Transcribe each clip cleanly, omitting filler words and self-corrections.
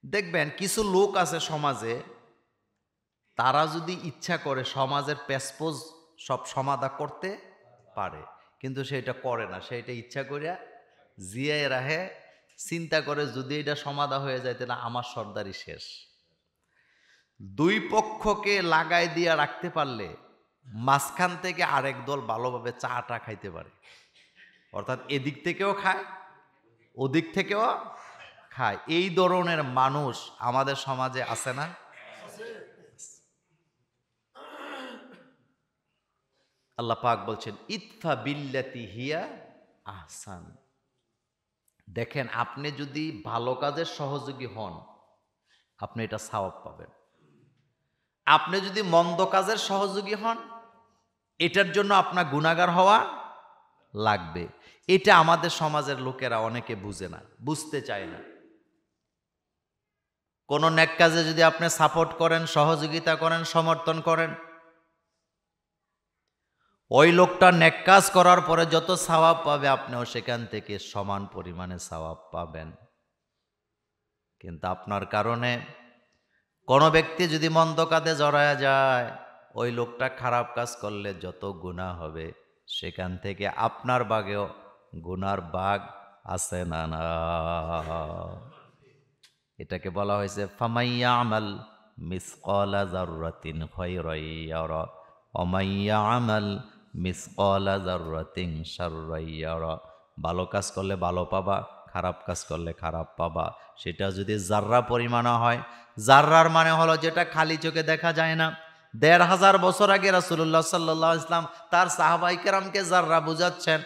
দেখবেন কিছু লোক আছে সমাজে, তারা যদি ইচ্ছা করে সমাজের প্যাসপোজ সব সমাধা করতে পারে, কিন্তু সেটা করে না। সেটা ইচ্ছা করিয়া জিয়ায় রাহে, চিন্তা করে যদি এটা সমাধা হয়ে যায় তাহলে আমার সর্দারি শেষ। দুই পক্ষকে লাগাই দিয়া রাখতে পারলে মাঝখান থেকে আরেক দল ভালোভাবে চাটা খাইতে পারে। অর্থাৎ এদিক থেকেও খায়, ওদিক থেকেও খায়। এই ধরনের মানুষ আমাদের সমাজে আছে না? আল্লাহ পাক বলছেন ইতফা বিল্লাতি হিয়া আহসান। দেখেন, আপনি যদি ভালো কাজের সহযোগী হন আপনি এটা সওয়াব পাবেন। আপনি যদি মন্দ কাজের সহযোগী হন এটার জন্য আপনার গুনাহগার হওয়া লাগবে। এটা আমাদের সমাজের লোকেরা অনেকে বুঝে না, বুঝতে চায় না। কোন নেক কাজে যদি আপনি সাপোর্ট করেন, সহযোগিতা করেন, সমর্থন করেন, ওই লোকটা নেক কাজ করার পরে যত সওয়াব পাবে আপনিও সেখান থেকে সমান পরিমাণে সওয়াব পাবেন। কিন্তু আপনার কারণে কোন ব্যক্তি যদি মন্দ কাজে জড়ায়া যায়, ওই লোকটা খারাপ কাজ করলে যত গুনাহ হবে সেখান থেকে আপনার ভাগেও গুনার ভাগ আছে না? না, এটাকে বলা হয়েছে ফামাইয়ামাল মিসকালা যাররাতিন খায়রান ইয়ারা ওয়া মাইয়ামাল মিসকালা যাররাতিন শাররান ইয়ারা। ভালো কাজ করলে ভালো পাবা, খারাপ কাজ করলে খারাপ পাবা। সেটা যদি জাররা পরিমাণও হয়, জাররার মানে হলো যেটা খালি চোখে দেখা যায় না। ১৫০০ বছর আগে রাসূলুল্লাহ সাল্লাল্লাহু আলাইহি ওয়াসাল্লাম তার সাহাবায়ে কেরামকে জাররা বুঝাচ্ছেন।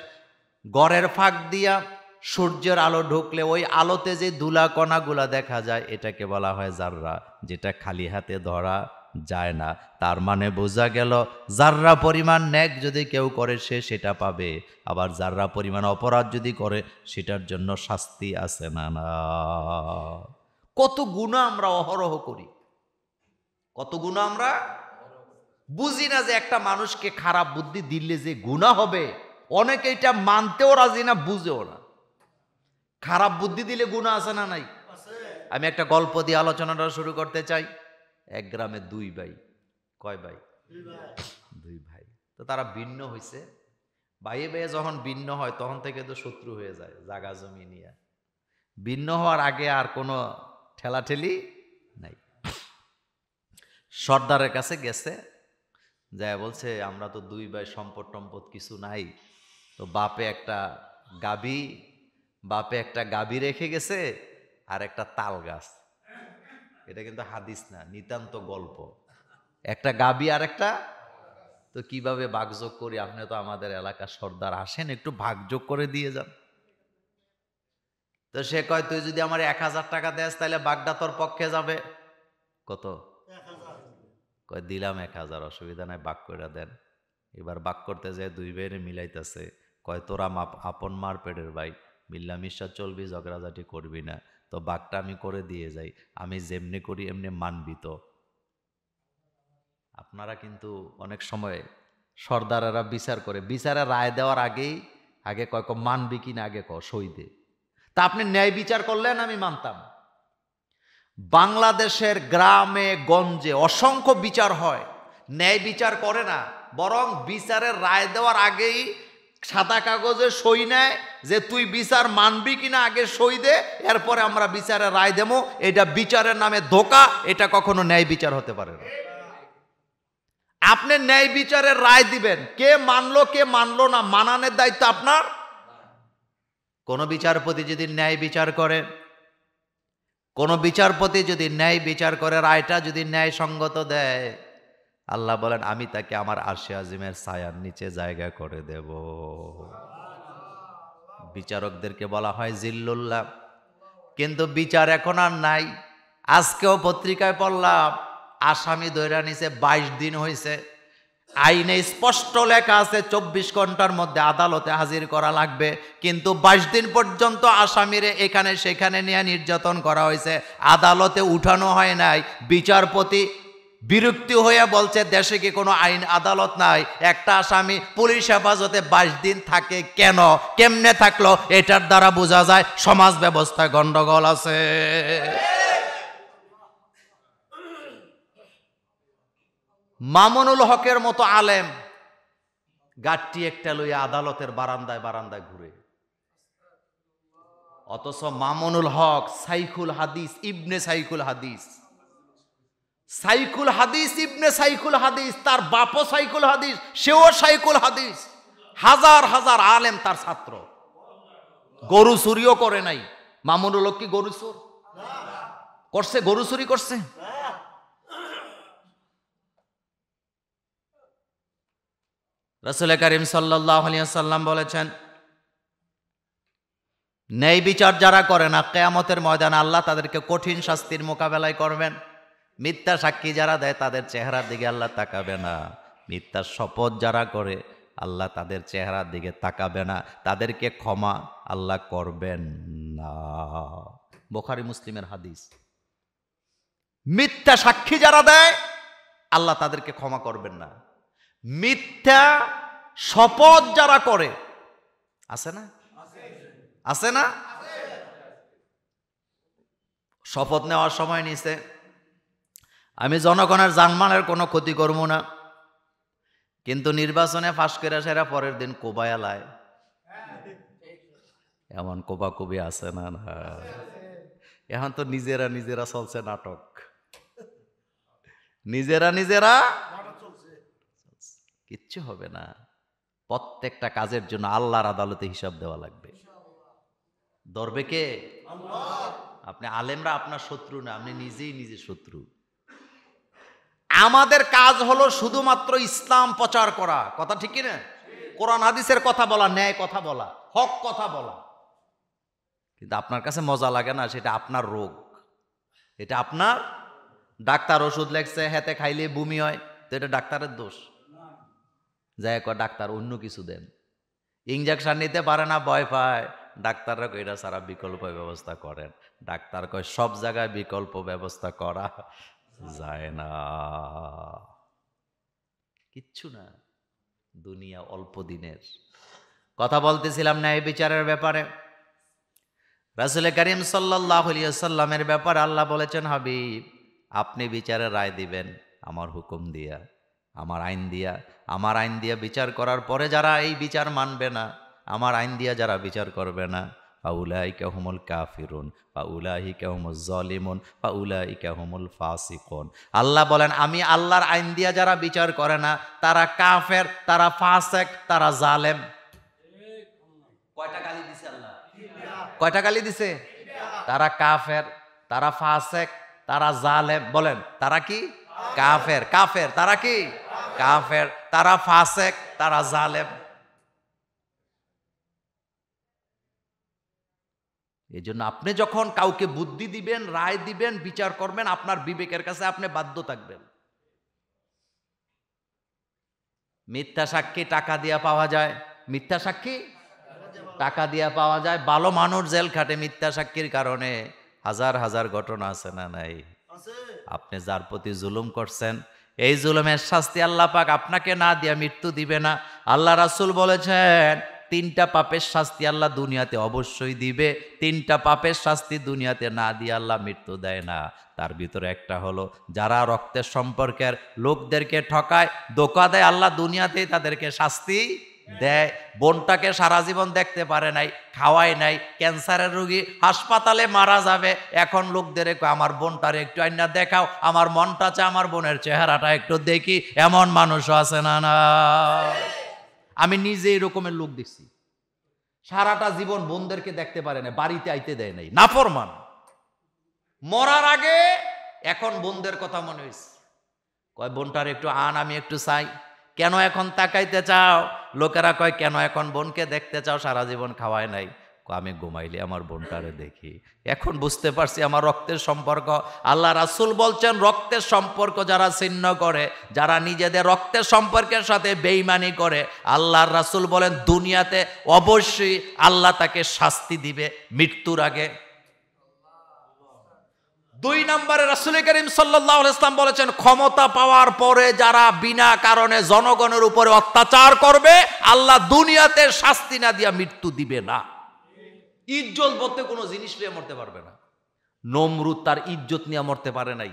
ঘরের ফাঁক দিয়া সূর্যের আলো ঢুকলে ওই আলোতে যে ধুলা কণাগুলা দেখা যায় এটাকে বলা হয় জাররা, যেটা খালি হাতে ধরা যায় না। তার মানে বোঝা গেল জাররা পরিমাণ নেক যদি কেউ করে সে সেটা পাবে, আবার জাররা পরিমাণ অপরাধ যদি করে সেটার জন্য শাস্তি আছে না? না। কত গুনাহ আমরা অহরহ করি, কত গুনাহ আমরা বুঝি না যে একটা মানুষকে খারাপ বুদ্ধি দিলে যে গুনাহ হবে। অনেকে এটা মানতেও রাজি না, বুঝেও না। খারাপ বুদ্ধি দিলে গুনাহ আছে না নাই? আমি একটা গল্প দিয়ে আলোচনাটা শুরু করতে চাই। এক গ্রামে দুই ভাই। কয় ভাই? দুই ভাই। তো তারা ভিন্ন হয়েছে। ভাইয়ে ভাইয়ে যখন ভিন্ন হয় তখন থেকে তো শত্রু হয়ে যায় জাগা জমি নিয়ে। ভিন্ন হওয়ার আগে আর কোনো ঠেলাঠেলি নাই। সর্দারের কাছে গেছে, যায় বলছে আমরা তো দুই ভাই, সম্পদ টম্পদ কিছু নাই, তো বাপে একটা গাবি রেখে গেছে আর একটা তাল গাছ। এটা কিন্তু হাদিস না, নিতান্ত গল্প। একটা গাবি আর একটা, তো কিভাবে ভাগযোগ করি? আপনি তো আমাদের এলাকার সর্দার, আসেন একটু ভাগযোগ করে দিয়ে যান। তো সে কয় তুই যদি আমার ১,০০০ টাকা দেস তাহলে বাগদা তোর পক্ষে যাবে। কত? কয় দিলাম ১,০০০, অসুবিধা নাই, বাগ করে দেন। এবার বাগ করতে যায় দুই ভাইয়ের মিলাইতেছে। কয় তোরা আপন মার পেটের ভাই, মিল্লামিশা চলবি, ঝগড়াঝাটি করবি না। তো বাগটা আমি করে দিয়ে যাই, আমি যেমনি করি এমনি মানবি তো? আপনারা কিন্তু অনেক সময় সর্দারেরা বিচার করে, বিচারে রায় দেওয়ার আগে কয় মানবি কিনা আগে সই দে। তা আপনি ন্যায় বিচার করলেন আমি মানতাম। বাংলাদেশের গ্রামে গঞ্জে অসংখ্য বিচার হয়, ন্যায় বিচার করে না, বরং বিচারের রায় দেওয়ার আগেই সাদা কাগজে সই নেয় যে তুই বিচার মানবি কিনা আগে সই দে, এরপরে আমরা বিচারের রায় দেবো। এটা বিচারের নামে ধোঁকা, এটা কখনো ন্যায় বিচার হতে পারে না। আপনি ন্যায় বিচারের রায় দিবেন, কে মানলো কে মানলো না মানানোর দায়িত্ব আপনার। কোন বিচারপতি যদি ন্যায় বিচার করে, রায়টা যদি ন্যায়সঙ্গত দেয়, আল্লাহ বলেন আমি তাকে আমার আরশে আজিমের ছায়ার নিচে জায়গা করে দেব। বিচারকদেরকে বলা হয় জিল্লুল্লাহ। কিন্তু বিচার এখন আর নাই। আজকেও পত্রিকায় পড়লাম আসামি ধইরা নিছে, 22 দিন হয়েছে। আইনে স্পষ্ট লেখা আছে 24 ঘন্টার মধ্যে আদালতে হাজির করা লাগবে, কিন্তু 22 দিন পর্যন্ত আসামিরে এখানে সেখানে নিয়ে নির্যাতন করা হয়েছে, আদালতে উঠানো হয় নাই। বিচারপতি বিরক্তি হয়ে বলছে দেশে কি কোনো আইন আদালত নাই? একটা আসামি পুলিশ হেফাজতে 22 দিন থাকে কেন, কেমনে থাকলো? এটার দ্বারা বোঝা যায় সমাজ ব্যবস্থায় গন্ডগোল আছে। মামুনুল হকের মতো আলেম গাঠটি একটা লইয়া আদালতের বারান্দায় বারান্দায় ঘুরে, অথচ মামুনুল হক সাইকুল হাদিস ইবনে সাইকুল হাদিস, সাইকুল হাদিস ইবনে সাইকুল হাদিস, তার বাপও সাইকুল হাদিস, সেও সাইকুল হাদিস, হাজার হাজার আলেম তার ছাত্র। গরু চুরিও করে নাই। মামুনুল হক কি গরু চোর করছে? গরু চুরি করছে? রাসূল কারীম সাল্লাল্লাহু আলাইহি ওয়াসাল্লাম বলেছেন, ন্যায় বিচার যারা করে না, কিয়ামতের ময়দানে আল্লাহ তাদেরকে কঠিন শাস্তির মোকাবেলায় করবেন। মিথ্যা সাক্ষী যারা দেয় তাদের চেহারার দিকে আল্লাহ তাকাবে না। মিথ্যা শপথ যারা করে আল্লাহ তাদের চেহারার দিকে তাকাবে না, তাদেরকে ক্ষমা আল্লাহ করবেন না। বুখারী মুসলিমের হাদিস। মিথ্যা সাক্ষী যারা দেয় আল্লাহ তাদেরকে ক্ষমা করবেন না। মিথ্যা শপথ যারা করে, আছে না? আছে না? শপথ নেওয়ার সময় নিছে, আমি জনগণের জানমালের কোনো ক্ষতি করব না, কিন্তু নির্বাচনে ফাঁস করে সেরা পরের দিন কোবায়া লায়। এমন কোবাকুবি আছে না? না, এখন তো নিজেরা নিজেরা চলছে নাটক, নিজেরা নিজেরা কিচ্ছু হবে না। প্রত্যেকটা কাজের জন্য আল্লাহর আদালতে হিসাব দেওয়া লাগবে। ধরবে কে? আপনি আলেমরা আপনার শত্রু না, আপনি নিজেই নিজের শত্রু। আমাদের কাজ হলো শুধুমাত্র ইসলাম প্রচার করা, কথা ঠিক না? কোরআন হাদিসের কথা বলা, ন্যায় কথা বলা, হক কথা বলা। কিন্তু আপনার কাছে মজা লাগে না, সেটা আপনার রোগ, এটা আপনার। ডাক্তার ওষুধ লেখছে, হেতে খাইলে বমি হয়, তো এটা ডাক্তারের দোষ। যাই কয় ডাক্তার অন্য কিছু দেন। ইনজেকশন নিতে পারে না, ভয় পায়, ডাক্তাররা কয় এটা সারা বিকল্প ব্যবস্থা করেন। ডাক্তার কয় সব জায়গায় বিকল্প ব্যবস্থা করা যায় না, কিচ্ছু না, দুনিয়া অল্প দিনের। কথা বলতেছিলাম ন্যায় বিচারের ব্যাপারে। রাসূল কারীম সাল্লাল্লাহু আলাইহি ওয়াসাল্লামের ব্যাপারে আল্লাহ বলেছেন, হাবিব আপনি বিচারের রায় দিবেন আমার হুকুম দিয়া, আমার আইন দিয়া। আমার আইন দিয়া বিচার করার পরে যারা এই বিচার মানবে না, আমার আইন দিয়া যারা বিচার করবে না, ফাউলাইকা হুমুল কাফিরুন ফাউলাইকা হুমুজ জালিমুন ফাউলাইকা হুমুল ফাসিকুন। আল্লাহ বলেন, আমি আল্লাহর আইন দিয়া যারা বিচার করে না তারা কাফের, তারা ফাসিক, তারা জালেম। কয়টা গালি দিছে আল্লাহ? কয়টা গালি দিছে? তারা কাফের, তারা ফাসিক, তারা জালেম। বলেন তারা কি? কাফের। কাফের তারা কি? কাফের, তারা ফাসিক, তারা জালেম। এই জন্য আপনি যখন কাউকে বুদ্ধি দিবেন, রায় দিবেন, বিচার করবেন, আপনার বিবেকের কাছে আপনি বাধ্য থাকবেন। মিথ্যা সাক্ষী টাকা দিয়া পাওয়া যায়, মিথ্যা সাক্ষী টাকা দিয়া পাওয়া যায়। ভালো মানুষ জেল খাটে মিথ্যা সাক্ষীর কারণে। হাজার হাজার ঘটনা আছে না নাই? আপনি যার প্রতি জুলুম করছেন, এই জুলুমের শাস্তি আল্লাহ পাক আপনাকে না দিয়া মৃত্যু দিবে না। আল্লাহ রাসূল বলেছেন, তিনটা পাপের শাস্তি আল্লাহ দুনিয়াতে অবশ্যই দিবে। তিনটা পাপের শাস্তি দুনিয়াতে না দিয়ে আল্লাহ মৃত্যু দেয় না। তার ভিতরে একটা হলো যারা রক্তের সম্পর্কের লোকদেরকে ঠকায়, ধোঁকা দেয়, আল্লাহ দুনিয়াতেই তাদেরকে শাস্তি দেয়। বোনটাকে সারা জীবন দেখতে পারে নাই, খাওয়ায় নাই, ক্যান্সারের রোগী, হাসপাতালে মারা যাবে, এখন লোকদের আমার বোনটারে একটু আইনা দেখাও, আমার মনটা চায় আমার বোনের চেহারাটা একটু দেখি। এমন মানুষও আছে না? না, আমি নিজে এরকমের লোক দেখছি, সারাটা জীবন বোনদেরকে দেখতে পারে না, বাড়িতে আইতে দেয় নাই, নাফরমান। মরার আগে এখন বোনদের কথা মনে হয়েছে, কয় বোনটার একটু আন, আমি একটু চাই। কেন এখন তাকাইতে চাও? লোকেরা কয় কেন এখন বোনকে দেখতে চাও, সারা জীবন খাওয়ায় নাই। আমি ঘুমাইলে আমার বোনটারে দেখি, এখন বুঝতে পারছি আমার রক্তের সম্পর্ক। আল্লাহ রাসূল বলছেন, রক্তের সম্পর্ক যারা ছিন্ন করে, যারা নিজেদের রক্তের সম্পর্কের সাথে বেঈমানি করে, আল্লাহর রাসূল বলেন দুনিয়াতে অবশ্যই আল্লাহ তাকে শাস্তি দিবে মৃত্যুর আগে। 2 নম্বরে রাসূল করিম সাল্লাল্লাহু আলাইহি ওয়াসাল্লাম বলেছেন, ক্ষমতা পাওয়ার পরে যারা বিনা কারণে জনগণের উপরে অত্যাচার করবে, আল্লাহ দুনিয়াতে শাস্তি না দিয়া মৃত্যু দিবে না। ইজ্জত বলতে কোনো জিনিস নিয়ে মরতে পারবে না। নমরুদ তার ইজ্জত নিয়ে মরতে পারে নাই।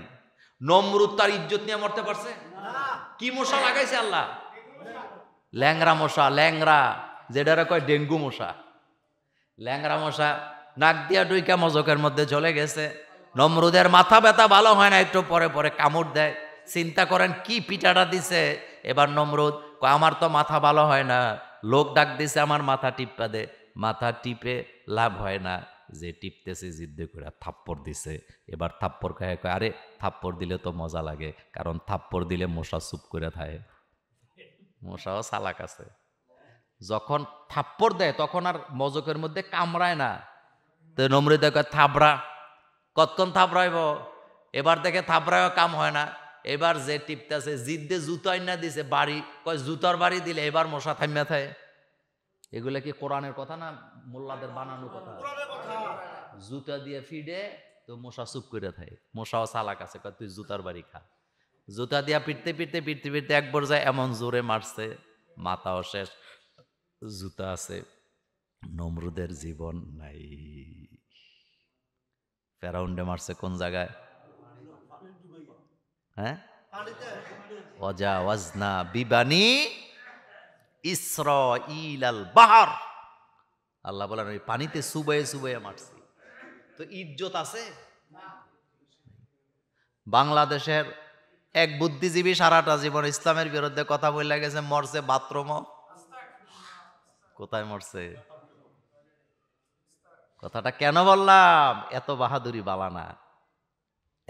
নমরুদ তার ইজ্জত নিয়ে মরতে পারছে? কি মশা লাগাইছে আল্লাহ? ল্যাংরা মশা, ল্যাংরা, যেটারে কয় ডেঙ্গু মশা। ল্যাংরা মশা নাক দিয়া ডুইকা মজকের মধ্যে চলে গেছে। নমরুদের মাথা ব্যথা ভালো হয় না, একটু পরে পরে কামড় দেয়। চিন্তা করেন কি পিটাটা দিছে। এবার নমরুদ কয় আমার তো মাথা ভালো হয় না, লোক ডাক দিছে আমার মাথা টিপা দে। মাথা টিপে লাভ হয় না, যে টিপতেছে জিদ্দে করে থাপ্পড় দিছে। এবার থাপ্পড় খায় কয় আরে থাপ্পড় দিলে তো মজা লাগে, কারণ থাপ্পড় দিলে মশা চুপ করে থাকে। মশাও চালাক আছে। যখন থাপ্পড় দেয় তখন আর মজকের মধ্যে কামড়ায় না। তো নমরুদ কয় থাবড়া, কতক্ষণ থাবড়াইব। এবার দেখে থাবড়ায়ও কাম হয় না। এবার যে টিপতেছে জিদ্দে জুতাই না দিছে বাড়ি, কয় জুতার বাড়ি দিলে এবার মশা থামিয়া থাকে। এগুলা কি কোরআনের কথা না মোল্লাদের বানানো কথা? জুতা দিয়ে ফিডে তো মশা চুপ করে থাকে। মশাও চালাক আছে, কয় তুই জুতার বাড়ি খা। জুতা দিয়া পিটতে পিটতে পিটতে পিটতে এক পর্যায়ে এমন জোরে মারছে, মাথাও শেষ, জুতা আছে। নমরুদের জীবন নাই। ফেরাউন্ডে মারছে কোন জায়গায়? হ্যাঁ, ওয়াজা ওয়াজনা বিবানি ইসরাঈল আল বাহর। আল্লাহ বলেন ওই পানিতে সুবাইয়ে সুবাইয়ে মারছি। তো ইজ্জত আছে? বাংলাদেশের এক বুদ্ধিজীবী সারাটা জীবন ইসলামের বিরুদ্ধে কথা বলে গেছে, মরছে বাথরুমও। কোথায় মরছে? কথাটা কেন বললাম? এত বাহাদুরি বালানা,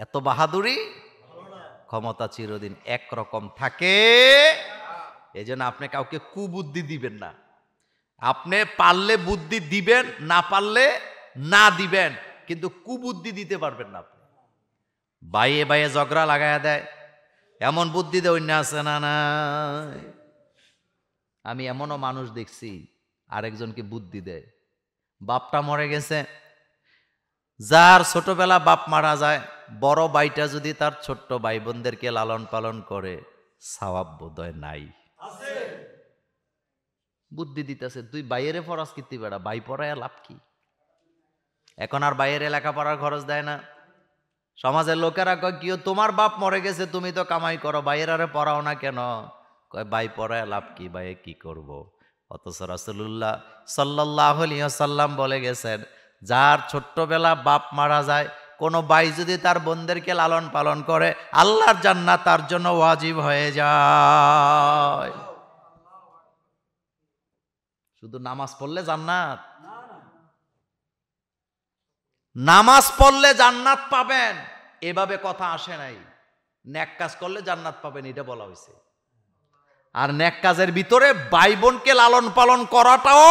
এত বাহাদুরি। ক্ষমতা চিরদিন একরকম থাকে, এই জন্য আপনি কাউকে কুবুদ্ধি দিবেন না। আপনি পারলে বুদ্ধি দিবেন, না পারলে না দিবেন, কিন্তু কুবুদ্ধি দিতে পারবেন না। আপনি বাইয়ে বাইয়ে ঝগড়া লাগাইয়া দেয়, এমন বুদ্ধি দেয় অন্য আছে না? নাই। আমি এমনও মানুষ দেখছি আরেকজনকে বুদ্ধি দেয়। বাপটা মরে গেছে, যার ছোটবেলা বাপ মারা যায়, বড় ভাইটা যদি তার ছোট্ট ভাই বোনদেরকে লালন পালন করে, সওয়াব বোধহয় নাই। বুদ্ধি দিতেছে তুই বাইরে ফরাস কিতি বেড়া, ভাই পড়ায় লাভ কি? এখন আর বাইরে লেখাপড়ার খরচ দেয় না। সমাজের লোকেরা কয় কি তোমার বাপ মরে গেছে, তুমি তো কামাই করো, বাইরে পড়াও না কেন? কয় ভাই পড়ায় লাভ কি, ভাইয়ে কি করব? অথচ রাসূলুল্লাহ সাল্লাল্লাহু আলাইহি ওয়াসাল্লাম বলে গেছেন, যার ছোট্টবেলা বাপ মারা যায়, কোনো ভাই যদি তার বোনদেরকে লালন পালন করে, আল্লাহর জান্নাত তার জন্য ওয়াজিব হয়ে যায়। শুধু নামাজ পড়লে জান্নাত? নামাজ পড়লে জান্নাত পাবেন এভাবে কথা আসে নাই। নেক কাজ করলে জান্নাত পাবেন এটা বলা হয়েছে। আর নেক কাজের ভিতরে ভাই বোনকে লালন পালন করাটাও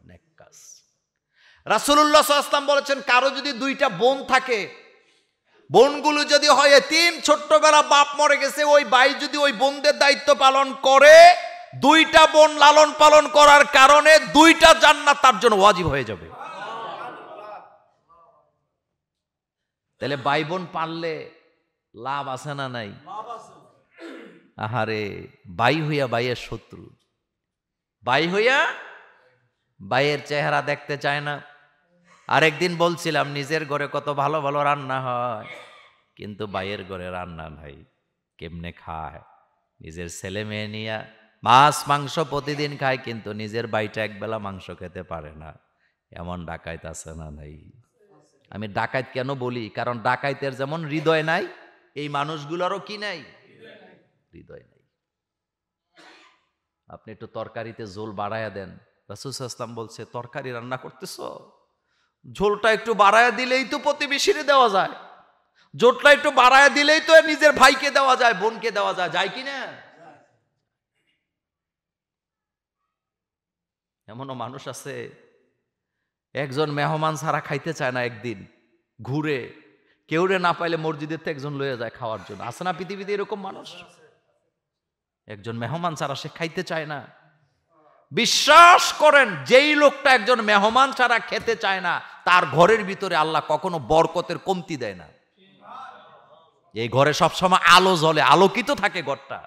নেক কাজ। রাসূলুল্লাহ সাল্লাল্লাহু আলাইহি ওয়াসাল্লাম বলেছেন, কারো যদি দুইটা বোন থাকে, বোনগুলো যদি হয় এতিম, ছোট্টবেলা বাপ মরে গেছে, ওই ভাই যদি ওই বোনদের দায়িত্ব পালন করে, দুইটা বোন লালন পালন করার কারণে দুইটা জান্নাত তার জন্য ওয়াজিব হয়ে যাবে। তাহলে ভাই বোন পারলে লাভ আছে না নাই? আহারে, ভাই হইয়া ভাইয়ের শত্রু, ভাই হইয়া ভাইয়ের চেহারা দেখতে চায় না। আরেকদিন বলছিলাম নিজের ঘরে কত ভালো ভালো রান্না হয়, কিন্তু ভাইয়ের ঘরে রান্না নাই, কেমনে খায়? নিজের ছেলে মেয়ে নিয়ে মাছ মাংস প্রতিদিন খায়, কিন্তু নিজের ভাইটা একবেলা মাংস খেতে পারে না। এমন ডাকাইত আছে না নাই? আমি ডাকাইত কেন বলি? কারণ ডাকাইতের যেমন হৃদয় নাই, এই মানুষগুলোরও কি নাই? হৃদয় নাই। আপনি একটু তরকারিতে ঝোল বাড়াইয়া দেন, রাসূল সাল্লাল্লাহু আলাইহি ওয়াসাল্লাম বলছে তরকারি রান্না করতেছ, ঝোলটা একটু বাড়াইয়া দিলেই তো প্রতিবেশীরে দেওয়া যায়, ঝোলটা একটু বাড়াইয়া দিলেই তো নিজের ভাইকে দেওয়া যায়, বোনকে দেওয়া যায়, যায় কি না? এমনও মানুষ আছে একজন মেহমান ছাড়া খাইতে চায় না, একদিন ঘুরে কেউরে না পাইলে মসজিদের থেকে একজন লয়ে যায় খাওয়ার জন্য। আছে না পৃথিবীতে এরকম মানুষ? একজন মেহমান ছাড়া সে খাইতে চায় না। বিশ্বাস করেন, যেই লোকটা একজন মেহমান ছাড়া খেতে চায় না, তার ঘরের ভিতরে আল্লাহ কখনো বরকতের কমতি দেয় না। এই ঘরে সবসময় আলো জ্বলে, আলোকিত থাকে ঘরটা।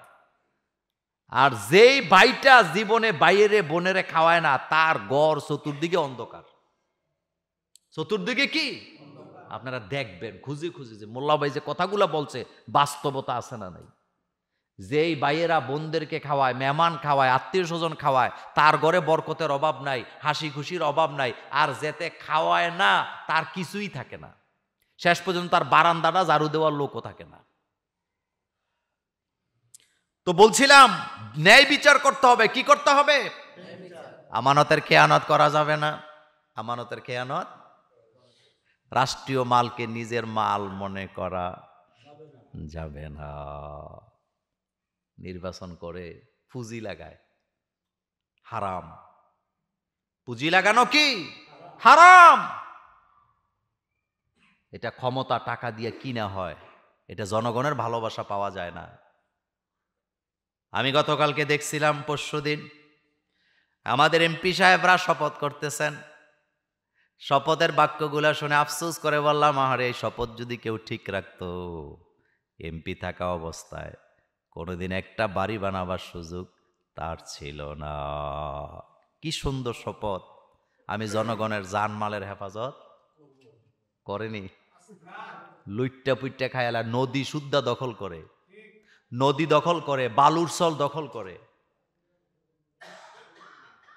আর যেই ভাইটা জীবনে বাইরে বোনেরে খাওয়ায় না, তার ঘর চতুর্দিকে অন্ধকার। চতুর্দিকে কি? আপনারা দেখবেন খুঁজে খুঁজে যে মোল্লা ভাই যে কথাগুলো বলছে বাস্তবতা আছে না নাই। যেই ভাইয়েরা বোনদেরকে খাওয়ায়, মেহমান খাওয়ায়, আত্মীয় স্বজন খাওয়ায়, তার ঘরে বরকতের অভাব নাই, হাসি খুশির অভাব নাই। আর যেতে খাওয়ায় না তার কিছুই থাকে না, শেষ পর্যন্ত তার বারান্দাটা ঝাড়ু দেওয়ার লোকও থাকে না। তো বলছিলাম ন্যায় বিচার করতে হবে। কি করতে হবে? আমানতের খেয়ানত করা যাবে না। আমানতের খেয়ানত, রাষ্ট্রীয় মালকে নিজের মাল মনে করা যাবে না। নির্বাচন করে পুঁজি লাগায়, হারাম। পুঁজি লাগানো কি হারাম। এটা ক্ষমতা টাকা দিয়ে কিনা হয়, এটা জনগণের ভালোবাসা পাওয়া যায় না। আমি গতকালকে দেখছিলাম, পরশুদিন আমাদের এমপি সাহেবরা শপথ করতেছেন। শপথের বাক্যগুলা শুনে আফসোস করে বললাম, আহারে এই শপথ যদি কেউ ঠিক রাখতো, এমপি থাকা অবস্থায় কোনোদিন একটা বাড়ি বানাবার সুযোগ তার ছিল না। কি সুন্দর শপথ, আমি জনগণের জানমালের হেফাজত করেনি। লুইট্টা পুইট্টা খায়ালা নদী শুদ্ধা দখল করে, নদী দখল করে, বালুর চল দখল করে।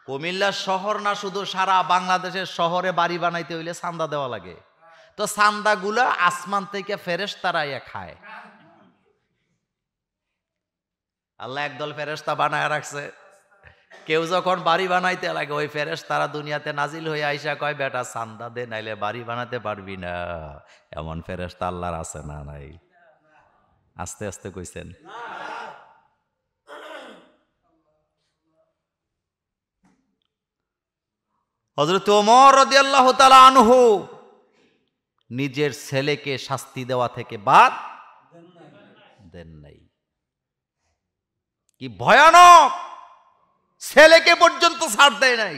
কুমিল্লা শহর না, শুধু সারা বাংলাদেশের শহরে বাড়ি বানাইতে হইলে চান্দা দেওয়া লাগে। তো চান্দাগুলা আসমান থেকে ফেরেশতারা আইয়া খায়। আল্লাহ একদল ফেরেশতা বানায় রাখছে। কেউ যখন বাড়ি বানাইতে লাগে, ওই ফেরেশতারা দুনিয়াতে নাজিল হয়ে আইসা কয়, বেটা চান্দা দে, নাইলে বাড়ি বানাতে পারবি না। এমন ফেরেশতা আল্লাহর আছে না নাই? আস্তে আস্তে কইছেন। হযরত ওমর রাদিয়াল্লাহু তাআলা আনহু নিজের ছেলেকে শাস্তি দেওয়া থেকে বাদ দেন নাই। কি ভয়ানক, ছেলেকে পর্যন্ত ছাড় দেয় নাই।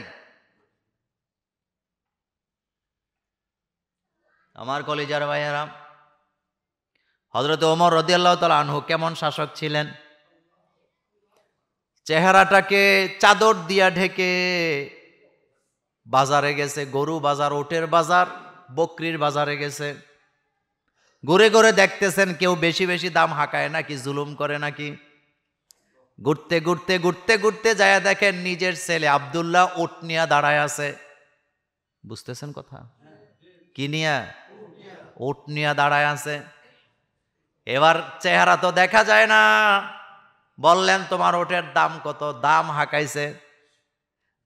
আমার কলিজার ভাইয়েরা, হযরত ওমর রাদিয়াল্লাহু তাআলা আনহু কেমন শাসক ছিলেন? চেহারাটাকে চাদর দিয়া ঢেকে বাজারে গেছে, গরু বাজার, ওটের বাজার, বকরির বাজারে গেছে। ঘুরে ঘুরে দেখতেছেন কেউ বেশি বেশি দাম হাঁকায় নাকি, জুলুম করে নাকি। ঘুরতে ঘুরতে ঘুরতে ঘুরতে যায় দেখেন নিজের ছেলে আব্দুল্লাহ উট নিয়া দাঁড়ায় আছে। বুঝতেছেন কথা? কি নিয়া? উট নিয়া দাঁড়ায় আছে। এবার চেহারা তো দেখা যায় না। বললেন, তোমার ওটের দাম কত? দাম হাঁকাইছে।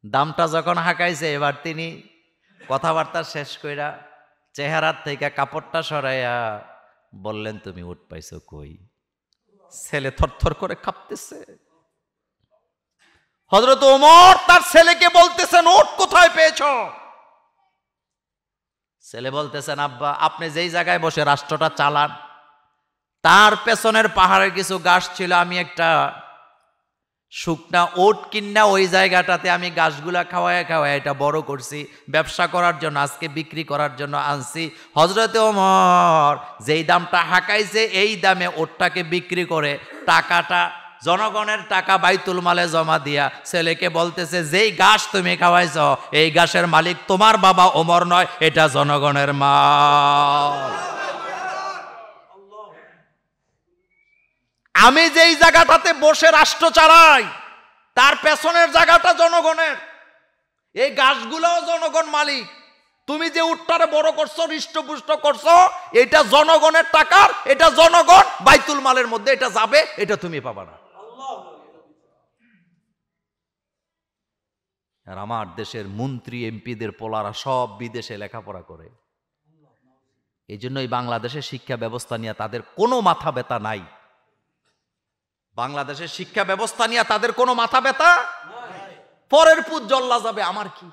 দামটা যখন হাঁকাইছে, এবার তিনি কথাবার্তা শেষ কইরা চেহারার থেকে কাপড়টা সরাইয়া বললেন, তুমি উট পাইছো কই? ছেলে থরথর করে কাঁপতেছে। হযরত ওমর তার ছেলেকে বলতেছেন, উট কোথায় পেয়েছো? ছেলে বলতেছেন, আব্বা আপনি যেই জায়গায় বসে রাষ্ট্রটা চালান, তার পেছনের পাহাড়ে কিছু গাছ ছিল, আমি একটা শুকনা ওট কিন্না ওই জায়গাটাতে আমি গাছগুলা খাওয়ায় খাওয়ায় এটা বড় করছি, ব্যবসা করার জন্য, আজকে বিক্রি করার জন্য আনছি। হযরত ওমর যেই দামটা হাঁকাইছে, এই দামে ওটটাকে বিক্রি করে টাকাটা, জনগণের টাকা বাইতুল মালে জমা দিয়া ছেলেকে বলতেছে, যেই গাছ তুমি খাওয়াইছ এই গাছের মালিক তোমার বাবা ওমর নয়, এটা জনগণের মাল। আমি যেই জায়গাটাতে বসে রাষ্ট্র চালাই, তার পেছনের জায়গাটা জনগণের, এই গাছগুলোও জনগণ মালিক। তুমি যে উটটারে বড় করছো, হৃষ্টপুষ্ট করছো, এটা জনগণের টাকার, এটা জনগণ বাইতুল মালের মধ্যে এটা যাবে, এটা তুমি পাবা না। আর আমার দেশের মন্ত্রী এমপিদের পোলারা সব বিদেশে লেখাপড়া করে। এই জন্যই বাংলাদেশের শিক্ষা ব্যবস্থা নিয়ে তাদের কোনো মাথা ব্যথা নাই। বাংলাদেশের শিক্ষা ব্যবস্থা নিয়ে তাদের কোনো মাথা ব্যথা, পরের পুত জল্লা যাবে আমার কি,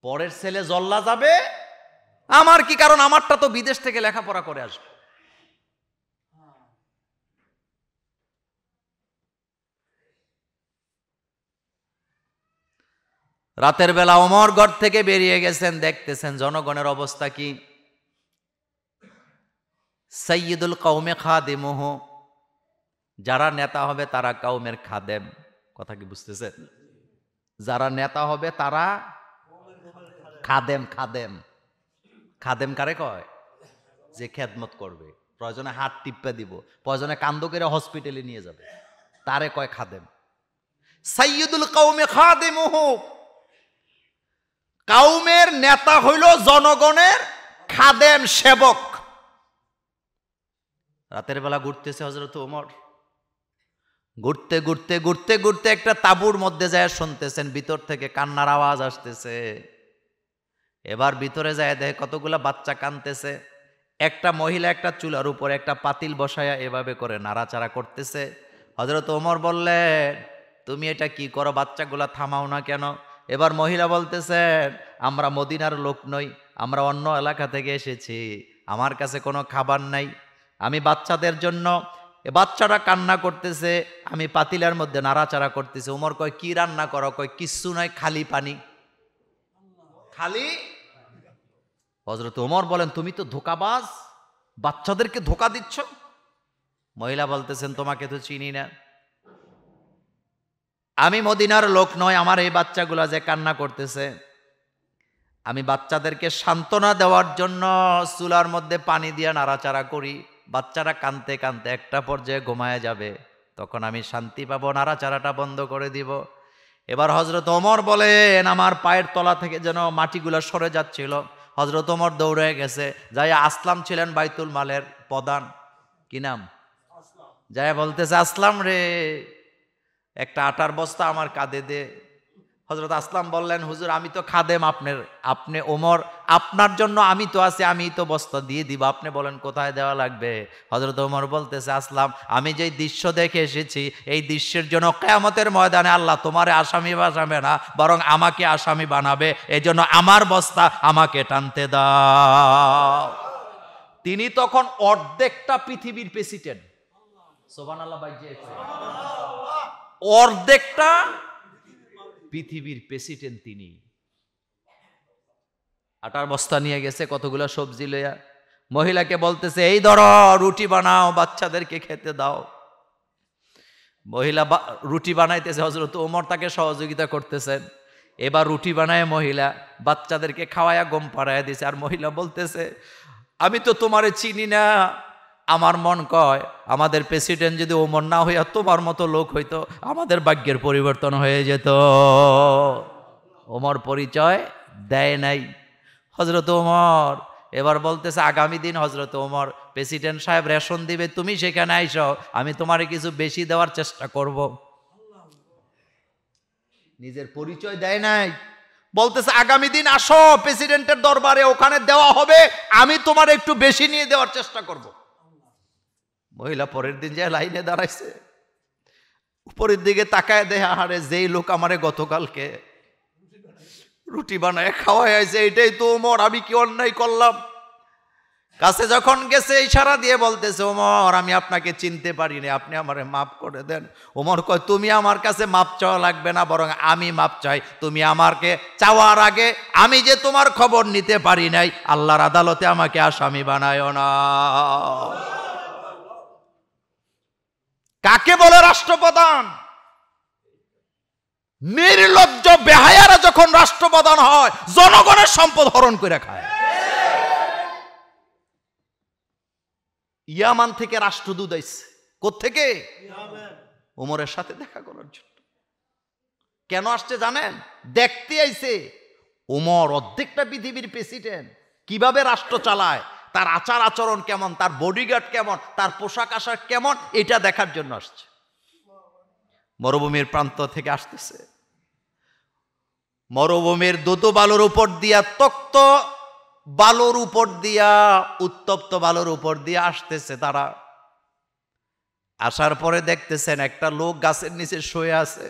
পরের ছেলে জল্লা যাবে আমার কি, কারণ আমারটা তো বিদেশ থেকে লেখাপড়া করে আসবে। রাতের বেলা ওমর ঘর থেকে বেরিয়ে গেছেন, দেখতেছেন জনগণের অবস্থা কি। সাইয়্যিদুল কওমে খাদেমুহু, যারা নেতা হবে তারা কওমের খাদেম। কথা কি বুঝতেছেন? যারা নেতা হবে তারা খাদেম। খাদেম, খাদেম কারে কয়? যে খেদমত করবে, প্রয়োজনে হাত টিপে দিব, প্রয়োজনে কান্দ করে হসপিটালে নিয়ে যাবে, তারে কয় খাদেম। সাইয়্যিদুল কওমে খাদিমুহু, কাউমের নেতা হইল জনগণের খাদেম, সেবক। রাতের বেলা ঘুরতেছে হযরত ওমর, ঘুরতে ঘুরতে ঘুরতে ঘুরতে একটা তাঁবুর মধ্যে যায় শুনতেছেন ভিতর থেকে কান্নার আওয়াজ আসতেছে। এবার ভিতরে যায় দেখে কতগুলা বাচ্চা কাঁদতেছে। একটা মহিলা একটা চুলার উপরে একটা পাতিল বসায়া এভাবে করে নাড়াচাড়া করতেছে। হযরত ওমর বললেন, তুমি এটা কি করো, বাচ্চাগুলা থামাও না কেন? এবার মহিলা বলতেছেন, আমরা মদিনার লোক নই, আমরা অন্য এলাকা থেকে এসেছি, আমার কাছে কোনো খাবার নাই, আমি বাচ্চাদের জন্য, বাচ্চারা কান্না করতেছে, আমি পাতিলার মধ্যে নাড়াচাড়া করতেছি। ওমর কয়, কি রান্না করো? কয়, কিচ্ছু নয়, খালি পানি, খালি। হযরত ওমর বলেন, তুমি তো ধোঁকাবাজ, বাচ্চাদেরকে ধোঁকা দিচ্ছ। মহিলা বলতেছেন, তোমাকে তো চিনি না, আমি মদিনার লোক নয়, আমার এই বাচ্চাগুলা যে কান্না করতেছে, আমি বাচ্চাদেরকে সান্ত্বনা দেওয়ার জন্য চুলার মধ্যে পানি দিয়ে নাড়াচাড়া করি, বাচ্চারা কাঁদতে কাঁদতে একটা পর্যায়ে ঘুমায় যাবে, তখন আমি শান্তি পাবো, নাড়াচাড়াটা বন্ধ করে দিব। এবার হযরত ওমর বলেন, আমার পায়ের তলা থেকে যেন মাটিগুলো সরে যাচ্ছিল। হযরত ওমর দৌড়ে গেছে, যাই আসলাম ছিলেন বাইতুল মালের প্রধান, কি নাম, যাই বলতেছে, আসলাম রে, একটা আটার বস্তা আমার কাঁধে দে। হযরত আসলাম বললেন, হুজুর আমি তো খাদেম আপনার, আপনি ওমর, আপনার জন্য আমি তো আছি, আমি তো বস্তা দিয়ে দিব, আপনি বলেন কোথায় দেওয়া লাগবে। হযরত ওমর বলতেছে, আসলাম আমি যেই দৃশ্য দেখে এসেছি, এই দৃশ্যের জন্য কিয়ামতের ময়দানে আল্লাহ তোমারে আসামি বানাবে না, বরং আমাকে আসামি বানাবে, এই জন্য আমার বস্তা আমাকে টানতে দাও। তিনি তখন অর্ধেকটা পৃথিবীর প্রেসিডেন্ট, সুবহানাল্লাহ ভাই, অর্ধেকটা পৃথিবীর প্রেসিডেন্ট তিনি। আটার বস্তা নিয়ে গেছে, কতগুলা সবজি লইয়া, মহিলাকে বলতেছে, এই ধরো রুটি বানাও, বাচ্চাদেরকে খেতে দাও। মহিলা রুটি বানাইতেছে, হযরত ওমর তাকে সহযোগিতা করতেছেন। এবার রুটি বানায় মহিলা বাচ্চাদেরকে খাওয়ায়া ঘুম পাড়াইয়া দিছে। আর মহিলা বলতেছে, আমি তো তোমারে চিনি না, আমার মন কয় আমাদের প্রেসিডেন্ট যদি ওমর না হইয়া তোমার মতো লোক হইতো, আমাদের ভাগ্যের পরিবর্তন হয়ে যেত। ওমর পরিচয় দেয় নাই। হযরত ওমর এবার বলতেছে, আগামী দিন হযরত ওমর, প্রেসিডেন্ট সাহেব রেশন দিবে, তুমি সেখানে আইসো, আমি তোমারে কিছু বেশি দেওয়ার চেষ্টা করব। নিজের পরিচয় দেয় নাই, বলতেছে আগামী দিন আসো প্রেসিডেন্টের দরবারে, ওখানে দেওয়া হবে, আমি তোমার একটু বেশি নিয়ে দেওয়ার চেষ্টা করব। মহিলা পরের দিন যায় লাইনে দাঁড়াইছে, উপরের দিকে তাকায় দেয়, আহারে যেই লোক আমারে গতকালকে রুটি বানায় খাওয়াই আছে, এটাই তো ওমর, আমি কি অন্যায় করলাম? কাছে যখন গেছে ইশারা দিয়ে বলতেছে, ওমর আমি আপনাকে চিনতে পারিনি, আপনি আমারে মাফ করে দেন। ওমর কয়, তুমি আমার কাছে মাপ চাওয়া লাগবে না, বরং আমি মাপ চাই। তুমি আমাকে চাওয়ার আগে আমি যে তোমার খবর নিতে পারি নাই, আল্লাহর আদালতে আমাকে আসামি বানায়ও না। কাকে বলে রাষ্ট্রপ্রধান? নির্লজ্জ বেহায়ারা যখন রাষ্ট্রপ্রধান হয়, জনগণের সম্পদ হরণ করে খায়। ইয়ামান থেকে রাষ্ট্রদূত আইছে, কোত্থেকে? ওমরের সাথে দেখা করার জন্য। কেন আসছে জানেন? দেখতে আইছে ওমর অর্ধেকটা পৃথিবীর প্রেসিডেন্ট, কিভাবে রাষ্ট্র চালায়, তার আচার আচরণ কেমন, তার বডিগার্ড কেমন, তার পোশাক আশাক কেমন, এটা দেখার জন্য আসছে। মরুভূমির প্রান্ত থেকে আসতেছে, মরুভূমির দুদু বালুর উপর দিয়া, তক্ত বালুর উপর দিয়া, উত্তপ্ত বালুর উপর দিয়া আসতেছে তারা। আসার পরে দেখতেছেন একটা লোক গাছের নিচে শুয়ে আছে,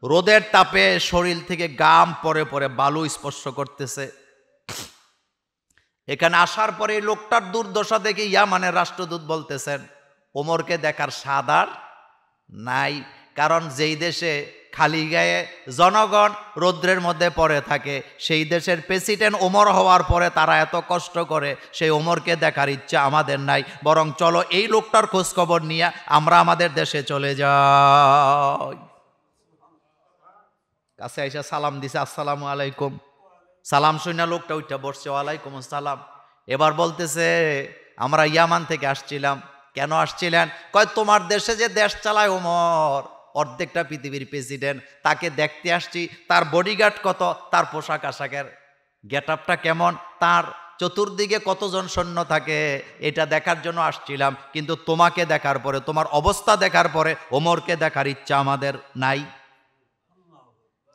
রোদের তাপে শরীর থেকে গাম পরে পরে বালু স্পর্শ করতেছে। এখানে আসার পরে এই লোকটার দুর্দশা দেখে ইয়ামানের রাষ্ট্রদূত বলতেছেন, ওমরকে দেখার স্বাদ আর নাই, কারণ যেই দেশে খালি গায়ে জনগণ রৌদ্রের মধ্যে পড়ে থাকে, সেই দেশের প্রেসিডেন্ট ওমর হওয়ার পরে তারা এত কষ্ট করে, সেই ওমরকে দেখার ইচ্ছা আমাদের নাই, বরং চলো এই লোকটার খোঁজ খবর নিয়ে আমরা আমাদের দেশে চলে যাই। কাছে আইসা সালাম দিছে, আসসালামু আলাইকুম। সালাম শুনে লোকটা উঠা বসছে, ওয়ালাইকুম আসসালাম। এবার বলতেছে, আমরা ইয়ামান থেকে আসছিলাম। কেন আসছিলেন? কয় তোমার দেশে যে দেশ চালায় ওমর, অর্ধেকটা পৃথিবীর প্রেসিডেন্ট, তাকে দেখতে আসছি। তার বডিগার্ড কত, তার পোশাক আশাকের গেট আপটা কেমন, তার চতুর্দিকে কতজন সৈন্য থাকে, এটা দেখার জন্য আসছিলাম। কিন্তু তোমাকে দেখার পরে, তোমার অবস্থা দেখার পরে ওমরকে দেখার ইচ্ছা আমাদের নাই।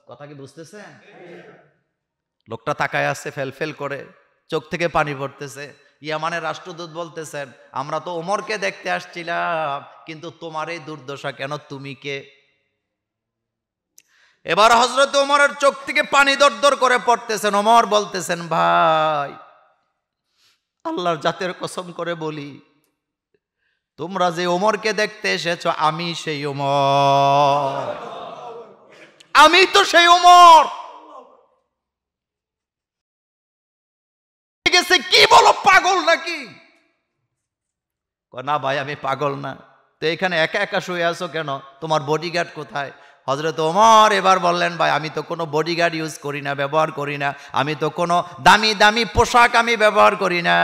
কথা কি বুঝতেছেন? লোকটা তাকায় আসছে ফেল করে, চোখ থেকে পানি পড়তেছে। ইয়ামানের রাষ্ট্রদূত বলতেছেন, আমরা তো ওমরকে দেখতে আসছিলাম, কিন্তু তোমার এই দুর্দশা কেন, তুমি কে? এবার হযরত ওমরের চোখ থেকে পানি দরদর করে পড়তেছেন। ওমর বলতেছেন, ভাই আল্লাহর জাতের কসম করে বলি, তোমরা যে ওমরকে দেখতে এসেছো, আমি সেই ওমর, আমি তো সেই ওমর। গেছে কি বলো, পাগল নাকি? না ভাই আমি পাগল না। তো এখানে একা একা শুয়ে আছো কেন, তোমার বডিগার্ড কোথায়? হযরত ওমর এবার বললেন, ভাই আমি তো কোনো বডিগার্ড ইউজ করি না, ব্যবহার করি না, আমি তো কোনো দামি দামি পোশাক আমি ব্যবহার করি না।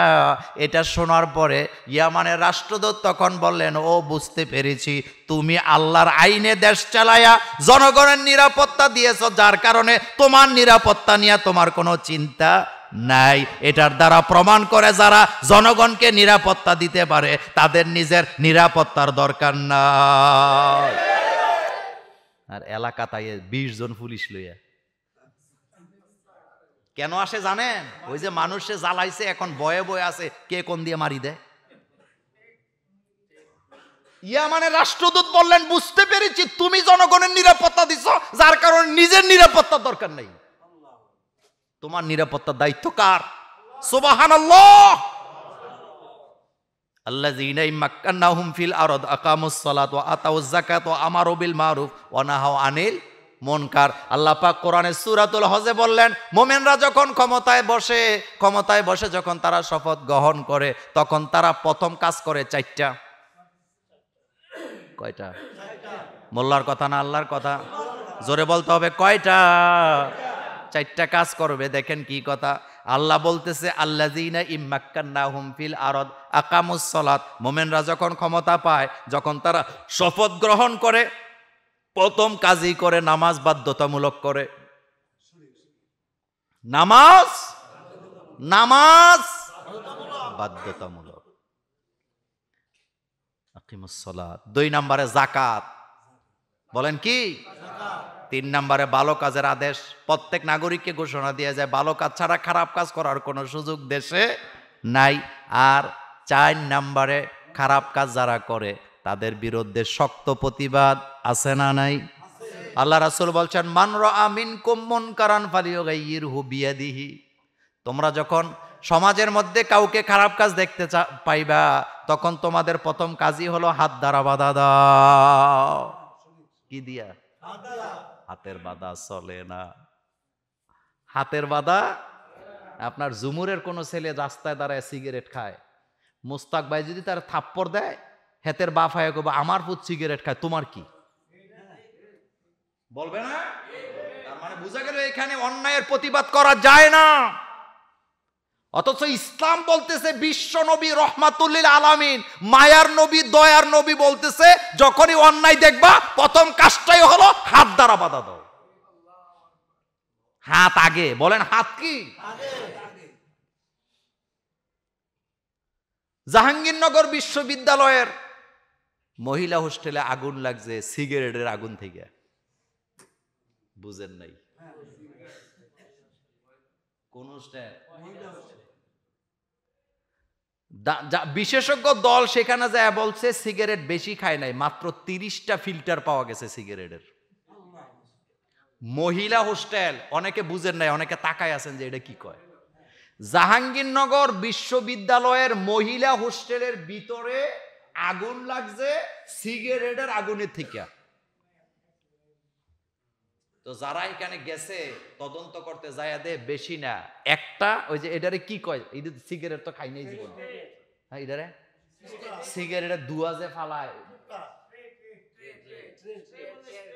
এটা শোনার পরে ইয়ামানের রাষ্ট্রদূত তখন বললেন, ও বুঝতে পেরেছি, তুমি আল্লাহর আইনে দেশ চালায়া জনগণের নিরাপত্তা দিয়েছ, যার কারণে তোমার নিরাপত্তা নিয়ে তোমার কোনো চিন্তা নাই। এটার দ্বারা প্রমাণ করে যারা জনগণকে নিরাপত্তা দিতে পারে, তাদের নিজের নিরাপত্তার দরকার নাই। আর এলাকা তাই 20 জন পুলিশ লইয়া কেন আসে জানেন? ওই যে মানুষে জ্বালাইছে, এখন বয়ে বয়ে আছে কে কোন দিয়ে মারি দেয়। ইয়ামানের রাষ্ট্রদূত বললেন, বুঝতে পেরেছি তুমি জনগণের নিরাপত্তা দিছ, যার কারণে নিজের নিরাপত্তার দরকার নেই। তোমার নিরাপত্তার দায়িত্ব কার? সুবহানাল্লাহ। আল্লাযীনা ইম্মাক্কান্নাহুম ফিল আরদ আকামুস সালাত ওয়া আতাউয যাকাত ওয়া আমারু বিল মারুফ ওয়া নাহাউ আনিল মুনকার। আল্লাহ পাক কোরআনে সূরাতুল হজে বললেন, মুমিনরা যখন ক্ষমতায় বসে যখন তারা শপথ গ্রহণ করে, তখন তারা প্রথম কাজ করে 4টা। কয়টা? মোল্লার কথা না আল্লাহর কথা? জোরে বলতে হবে, কয়টা? 4টা কাজ করবে। দেখেন কি কথা আল্লাহ বলতেছে, আল্লাযীনা ইম্মাক্কান্নাহুম ফিল আরদ আকামুস সালাত। মুমিনরা যখন ক্ষমতা পায়, যখন তারা শপথ গ্রহণ করে, প্রথম কাজই করে নামাজ বাধ্যতামূলক করে। নামাজ বাধ্যতামূলক। আকিমুস সালাত। 2 নম্বরে যাকাত। বলেন কি? 3 নম্বরে ভালো কাজের আদেশ। প্রত্যেক নাগরিককে ঘোষণা দিয়ে যায়, ভালো কাজ ছাড়া খারাপ কাজ করার কোনো সুযোগ দেশে নাই। আর 4 নম্বরে খারাপ কাজ যারা করে তাদের বিরুদ্ধে শক্ত প্রতিবাদ আছে না নাই? আল্লাহ রাসূল বলছেন, মান রাআ মিনকুম মুনকারান ফালিয়ুগাইয়িরহু বিয়াদিহি। তোমরা যখন সমাজের মধ্যে কাউকে খারাপ কাজ দেখতে পাইবা, তখন তোমাদের প্রথম কাজই হলো হাত দ্বারা বাধা দাও। কি দিয়া? হাতের বাধা চলে না। হাতের বাধা। আপনার জুমুরের কোন ছেলে রাস্তায় দাঁড়ায় সিগারেট খায়, মুস্তাক ভাই যদি তার থাপ্পড় দেয়, হেতের বাপ হয় কবে, আমার পুত সিগারেট খায়, তোমার কি? বলবে না? তার মানে বোঝা গেল এখানে অন্যায়ের প্রতিবাদ করা যায় না। অথচ ইসলাম বলতেছে, বিশ্ব নবী রহমাতুল লিল আলামিন, মায়ার নবী, দয়ার নবী বলতেছে, যখনই অন্যায় দেখবা প্রথম কাজটাই হলো হাত দ্বারা বাধা দাও। হাত আগে। বলেন হাত কি? জাহাঙ্গীরনগর বিশ্ববিদ্যালয়ের মহিলা হোস্টেলে আগুন লাগছে সিগারেটের আগুন থেকে। বুঝেন নাই? কোন বিশেষজ্ঞ দল সেখানে যায় বলছে সিগারেট বেশি খায় নাই, মাত্র 30টা ফিল্টার পাওয়া গেছে সিগারেটের। মহিলা হোস্টেল। অনেকে বুঝেন নাই, অনেকে তাকায় আছেন যে এটা কি কয়। জাহাঙ্গীরনগর বিশ্ববিদ্যালয়ের মহিলা হোস্টেলের ভিতরে আগুন লাগছে সিগারেটের আগুনের থেকে। তো যারা এখানে গেছে তদন্ত করতে যায়, দে বেশি না একটা, ওই যে এটারে কি কয়, এই সিগারেট তো খাই নাই জীবন, হ্যাঁ এটারে সিগারেটের ধোঁয়া যে ফালায়,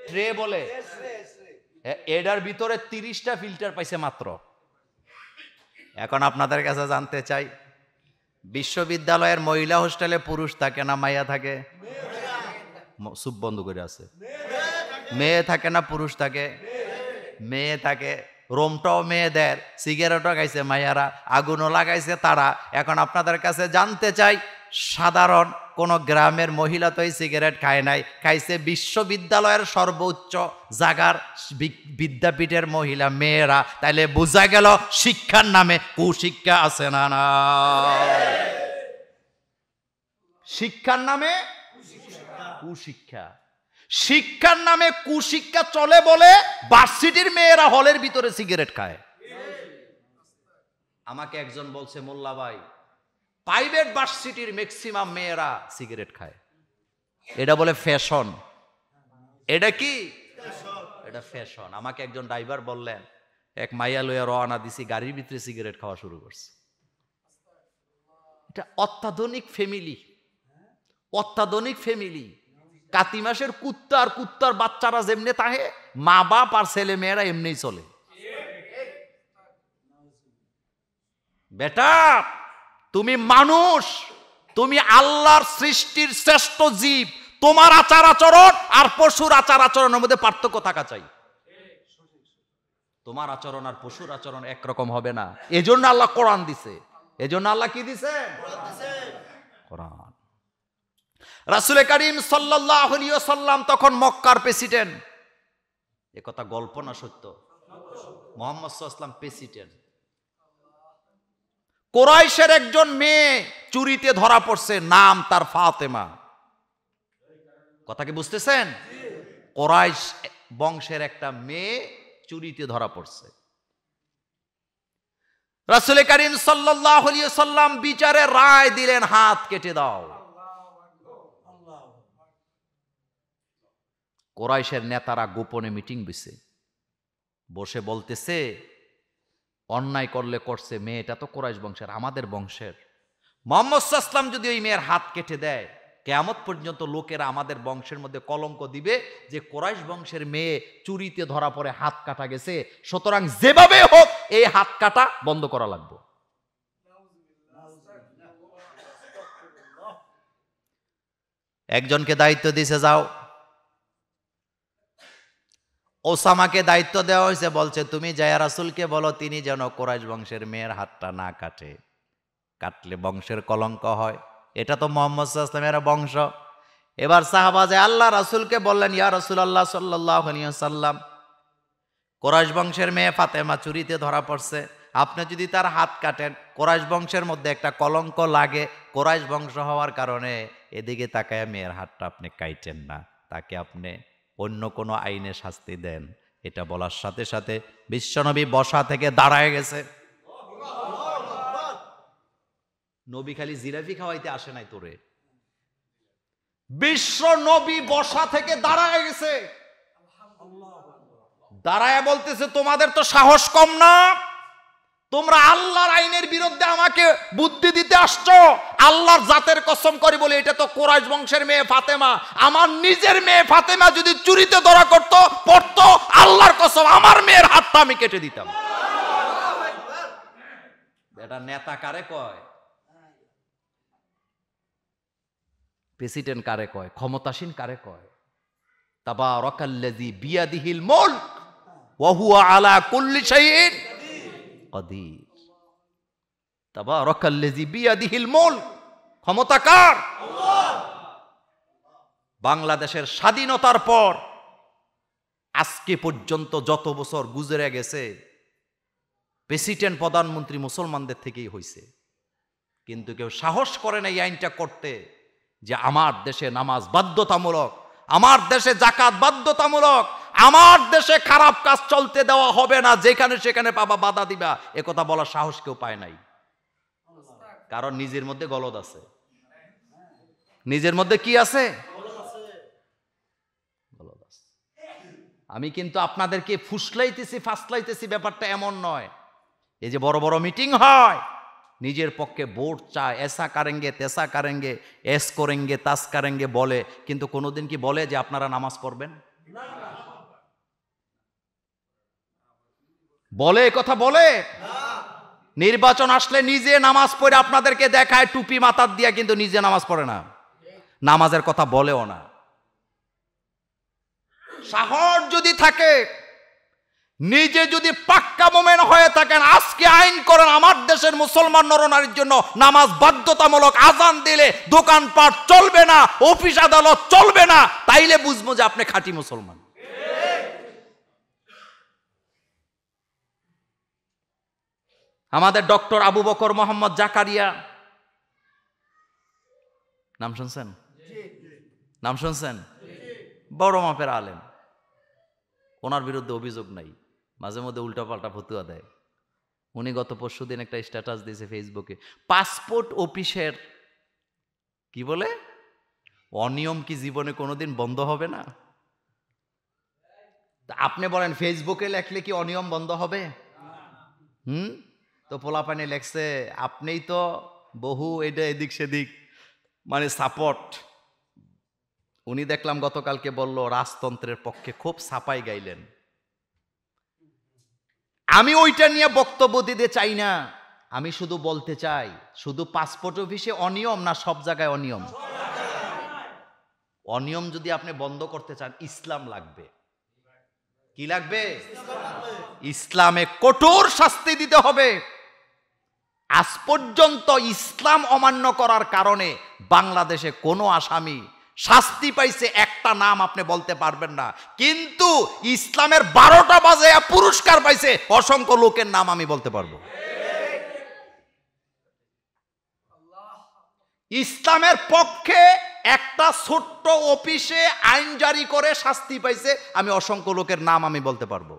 ট্রে বলে, এটার ভিতরে 30টা ফিল্টার পাইছে মাত্র। এখন আপনাদের কাছে জানতে চাই, বিশ্ববিদ্যালয়ের মহিলা হোস্টেলে পুরুষ থাকে না মাইয়া থাকে? সুপ বন্ধ করে আছে। মেয়ে থাকে না পুরুষ থাকে? মেয়ে থাকে। রোমটাও মেয়েদের, সিগারেটও খাইছে মাইয়ারা, আগুনও লাগাইছে তারা। এখন আপনাদের কাছে জানতে চাই, সাধারণ কোন গ্রামের মহিলা তো এই সিগারেট খায় নাই, খাইছে বিশ্ববিদ্যালয়ের সর্বোচ্চ জাগার বিদ্যাপীঠের মহিলা মেয়েরা। তাইলে বোঝা গেল শিক্ষার নামে কুশিক্ষা আছে না? না, শিক্ষার নামে কুশিক্ষা। শিক্ষার নামে কুশিক্ষা চলে বলে ভার্সিটির মেয়েরা হলের ভিতরে সিগারেট খায়। আমাকে একজন বলছে, মোল্লা ভাই, প্রাইভেট ভার্সিটির ম্যাক্সিমাম মেয়েরা সিগারেট খায়, এটা বলে ফ্যাশন। এটা কি? এটা ফ্যাশন। আমাকে একজন ড্রাইভার বললেন, এক মাইয়া লইয়া রওনা দিছি, গাড়ির ভিতরে সিগারেট খাওয়া শুরু করছে। এটা অত্যাধুনিক ফ্যামিলি, অত্যাধুনিক ফ্যামিলি। কাতি মাসের কুত্তা আর কুত্তার বাচ্চারা যেমনে তাহে, মা বাপ আর ছেলে মেয়েরা এমনি চলে। বেটা, তুমি মানুষ, তুমি আল্লাহর সৃষ্টির শ্রেষ্ঠ জীব। তোমার আচার আচরণ আর পশুর আচার আচরণের মধ্যে পার্থক্য থাকা চাই। তোমার আচরণ আর পশুর আচরণ একরকম হবে না। এজন্য আল্লাহ কোরআন দিছে। এজন্য আল্লাহ কি দিছে? কোরআন। রাসূল করিম সাল্লাল্লাহু আলাইহি ওয়াসাল্লাম তখন মক্কার প্রেসিডেন্ট। এ কথা গল্প না সত্য? মুহাম্মদ সাল্লাল্লাহু আলাইহি ওয়াসাল্লাম প্রেসিডেন্ট। কুরাইশের একজন মেয়ে চুরিতে ধরা পড়ছে, নাম তার ফাতেমা। কথা কি বুঝতেছেন? কুরাইশ বংশের একটা মেয়ে চুরিতে ধরা পড়ছে। রাসূল করিম সাল্লাল্লাহু আলাইহি ওয়াসাল্লাম বিচারে রায় দিলেন, হাত কেটে দাও। কুরাইশের নেতারা গোপনে মিটিং বসে বসে বলতেছে, অন্যায় করলে করছে, মেয়েটা তো কুরাইশ বংশের, আমাদের বংশের। মুহাম্মদ সাল্লাল্লাহু আলাইহি ওয়াসাল্লাম যদি ওই মেয়ের হাত কেটে দেয়, কিয়ামত পর্যন্ত লোকেরা আমাদের বংশের মধ্যে কলঙ্ক দিবে যে কুরাইশ বংশের মেয়ে চুরিতে ধরা পড়ে হাত কাটা গেছে। সুতরাং যেভাবে হোক এই হাত কাটা বন্ধ করা লাগবে। একজনকে দায়িত্ব দিয়েছে, যাও। ওসামাকে দায়িত্ব দেওয়া হয়েছে, বলছে তুমি যায়া রাসূলকে বলো তিনি যেন কুরাইশ বংশের মেয়ের হাতটা না কাটে, কাটলে বংশের কলঙ্ক হয়। এটা তো মুহাম্মদ সাল্লাল্লাহু আলাইহি ওয়াসাল্লামের বংশ। এবার সাহাবা যে আল্লাহ রাসূলকে বললেন, ইয়া রাসূলুল্লাহ সাল্লাল্লাহু আলাইহি ওয়াসাল্লাম, কুরাইশ বংশের মেয়ে ফাতেমা চুরিতে ধরা পড়ছে, আপনি যদি তার হাত কাটেন কুরাইশ বংশের মধ্যে একটা কলঙ্ক লাগে। কুরাইশ বংশ হওয়ার কারণে এদিকে তাকায় মেয়ের হাতটা আপনি কাটেন না, তাকে আপনি অন্য কোনো আইনে শাস্তি দেন। এটা বলার সাথে সাথে বিশ্বনবী বসা থেকে দাঁড়ায় গেছে। নবী খালি জিলাপি খাওয়াইতে আসে নাই তোরে, বিশ্ব নবী বসা থেকে দাঁড়ায় গেছে। দাঁড়ায় বলতেছে, তোমাদের তো সাহস কম না, তোমরা আল্লাহর আইনের বিরুদ্ধে আমাকে বুদ্ধি দিতে আসছো। আল্লাহর জাতের কসম করে বলে, এটা তো কুরাইশ বংশের মেয়ে ফাতেমা। আমার নিজের মেয়ে ফাতেমা যদি চুরিতে ধরা পড়তো, আল্লাহর কসম আমার মেয়ের হাতটা আমি কেটে দিতাম। এটা নেতা কারে কয়? প্রেসিডেন্ট কারে কয়? ক্ষমতাসীন কারে কয়? তাবারাকাল্লাযী বিয়াদিহিল মুলক ওয়া হুয়া আলা কুল্লি শাইইন কাদির। তাবারাকাল্লাযী বিয়াদিহিল মুলক, ক্ষমতা কার? আল্লাহ। বাংলাদেশের স্বাধীনতার পর আজকে পর্যন্ত যত বছর গুজরে গেছে, প্রেসিডেন্ট প্রধানমন্ত্রী মুসলমানদের থেকেই হয়েছে। কিন্তু কেউ সাহস করে না এই আইনটা করতে, যে আমার দেশে নামাজ বাধ্যতামূলক, আমার দেশে যাকাত বাধ্যতামূলক, আমার দেশে খারাপ কাজ চলতে দেওয়া হবে না, যেখানে সেখানে পাবা বাধা দিবা। একথা বলার সাহস কেউ পায় নাই। কারণ নিজের মধ্যে গলদ আছে। নিজের মধ্যে কি আছে? গলদ আছে। আমি কিন্তু আপনাদেরকে ফুসলাইতেছি ফাসলাইতেছি, ব্যাপারটা এমন নয়। এই যে বড় বড় মিটিং হয়, নিজের পক্ষে ভোট চায়, এসা কারেঙ্গে তেসা কারেঙ্গে, এস করেঙ্গে তাস কারেঙ্গে বলে, কিন্তু কোনোদিন কি বলে যে আপনারা নামাজ পড়বেন? বলে? কথা বলে? নির্বাচন আসলে নিজে নামাজ পড়ে আপনাদেরকে দেখায় টুপি মাথার দিয়া, কিন্তু নিজে নামাজ পড়ে না, নামাজের কথা বলেও না। সাহস যদি থাকে, নিজে যদি পাক্কা মোমেন হয়ে থাকেন, আজকে আইন করেন আমার দেশের মুসলমান নরনারীর জন্য নামাজ বাধ্যতামূলক, আজান দিলে দোকানপাট চলবে না, অফিস আদালত চলবে না, তাইলে বুঝবো যে আপনি খাঁটি মুসলমান। আমাদের ডক্টর আবু বকর মোহাম্মদ জাকারিয়া, নাম শুনছেন? নাম শুনছেন? বড় মাপের আলেম, ওনার বিরুদ্ধে অভিযোগ নাই, মাঝে মধ্যে উল্টাপাল্টা ফতুয়া দেয়। উনি গত পরশুদিন একটা স্ট্যাটাস দিয়েছে ফেসবুকে, পাসপোর্ট অফিসের কি বলে অনিয়ম কি জীবনে কোনোদিন বন্ধ হবে না? আপনি বলেন ফেসবুকে লেখলে কি অনিয়ম বন্ধ হবে? তো পোলাপানি লেখছে, আপনিই তো বহু এটা এদিক সেদিক মানে সাপোর্ট। উনি দেখলাম গতকালকে বলল রাজতন্ত্রের পক্ষে, খুব ছাপাই গাইলেন। আমি ওইটা নিয়ে বক্তব্য দিতে চাই না, আমি শুধু বলতে চাই, শুধু পাসপোর্ট অফিসে অনিয়ম না সব জায়গায় অনিয়ম? অনিয়ম যদি আপনি বন্ধ করতে চান, ইসলাম লাগবে। কি লাগবে? ইসলামে কঠোর শাস্তি দিতে হবে। আজ পর্যন্ত ইসলাম অমান্য করার কারণে বাংলাদেশে কোনো আসামি শাস্তি পাইছে একটা নাম আপনি বলতে পারবেন না, কিন্তু ইসলামের 12টা বাজে পুরস্কার পাইছে অসংখ্য লোকের নাম আমি বলতে পারবো। ইসলামের পক্ষে একটা ছোট্ট অফিসে আইন জারি করে শাস্তি পাইছে আমি অসংখ্য লোকের নাম আমি বলতে পারবো।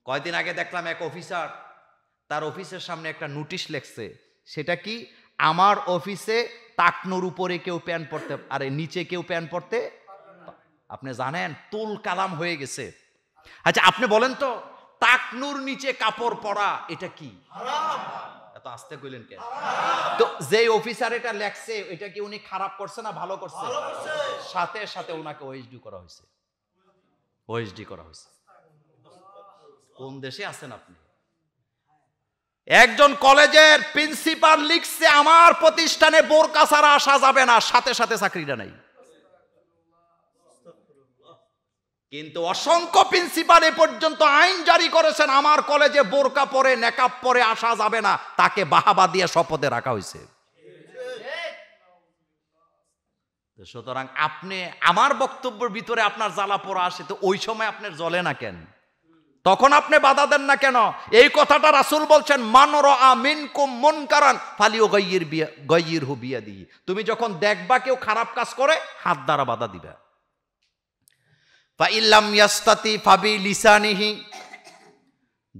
কয়দিন আগে দেখলাম এক অফিসার তার অফিসের সামনে একটা নোটিশ লেখছে, সেটা কি, আমার অফিসে টাকনুর উপরে কেউ প্যান্ট পরতে, আরে নিচে কেউ প্যান্ট পরতে, আপনি জানেন তুল কালাম হয়ে গেছে। আচ্ছা আপনি বলেন তো, টাকনুর নিচে কাপড় পরা এটা কি হারাম? এত আস্তে কইলেন কেন? তো যে অফিসার এটা লেখছে এটা কি উনি খারাপ করছে না ভালো করছে? সাথে সাথে ওনাকে ওএসডি করা হয়েছে, ওএসডি করা হয়েছে। কোন দেশে আছেন আপনি? একজন কলেজের প্রিন্সিপাল লিখছে আমার প্রতিষ্ঠানে বোরকা ছাড়া আসা যাবে না, সাথে সাথে চাকরিটা নাই। কিন্তু অসংখ্য প্রিন্সিপাল এ পর্যন্ত আইন জারি করেছেন আমার কলেজে বোরকা পরে নেকাব পরে আসা যাবে না, তাকে বাহাবা দিয়ে শপথে রাখা হয়েছে। সুতরাং আপনি আমার বক্তব্যের ভিতরে আপনার জ্বালা পোড়া আসে, তো ওই সময় আপনার জ্বলে না কেন? তখন আপনি বাধা দেন না কেন? এই কথাটা রাসূল বলছেন, মান রাআ মিনকুম মুনকারান ফালিয়ুগাইয়িরহু বিয়াদিহি। তুমি যখন দেখবা কেউ খারাপ কাজ করে, হাত দ্বারা বাধা দিবা। ফা ইল্লাম ইয়াস্তাতি ফাবি লিসানিহি,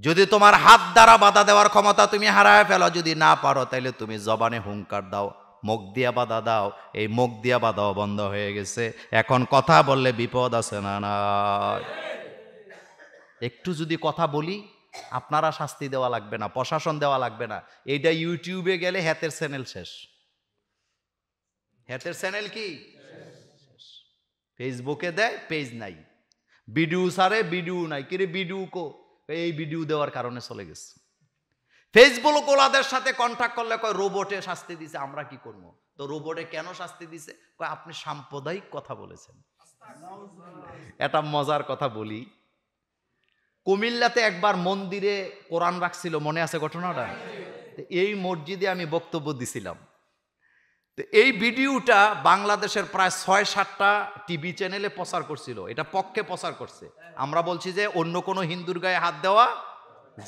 যদি তোমার হাত দ্বারা বাধা দেওয়ার ক্ষমতা তুমি হারায় ফেলো, যদি না পারো তাহলে তুমি জবানে হুঙ্কার দাও, মুখ দিয়া বাধা দাও। এই মুখ দিয়া বাধাও বন্ধ হয়ে গেছে, এখন কথা বললে বিপদ আছে না? না, একটু যদি কথা বলি আপনারা শাস্তি দেওয়া লাগবে না, প্রশাসন দেওয়া লাগবে না। এইটা ইউটিউবে গেলে হ্যাতের চ্যানেল শেষ, হ্যাতের চ্যানেল কি শেষ। ফেসবুকে দেয় পেজ নাই, ভিডিও সারে ভিডিও নাই, কিরে ভিডিও কো, এই ভিডিও দেওয়ার কারণে চলে গেছে। ফেসবুক ওলাদের সাথে কন্ট্যাক্ট করলে কয় রোবটে শাস্তি দিছে, আমরা কি করব? তো রোবটে কেন শাস্তি দিছে? কয় আপনি সাম্প্রদায়িক কথা বলেছেন। এটা মজার কথা বলি, কুমিল্লাতে একবার মন্দিরে কোরআন রাখছিল, মনে আছে ঘটনাটা? এই মসজিদে আমি বক্তব্য দিছিলাম। তো এই ভিডিওটা বাংলাদেশের প্রায় 6-7টা টিভি চ্যানেলে প্রচার করছিল, এটা পক্ষে প্রচার করছে। আমরা বলছি যে অন্য কোনো হিন্দুর গায়ে হাত দেওয়া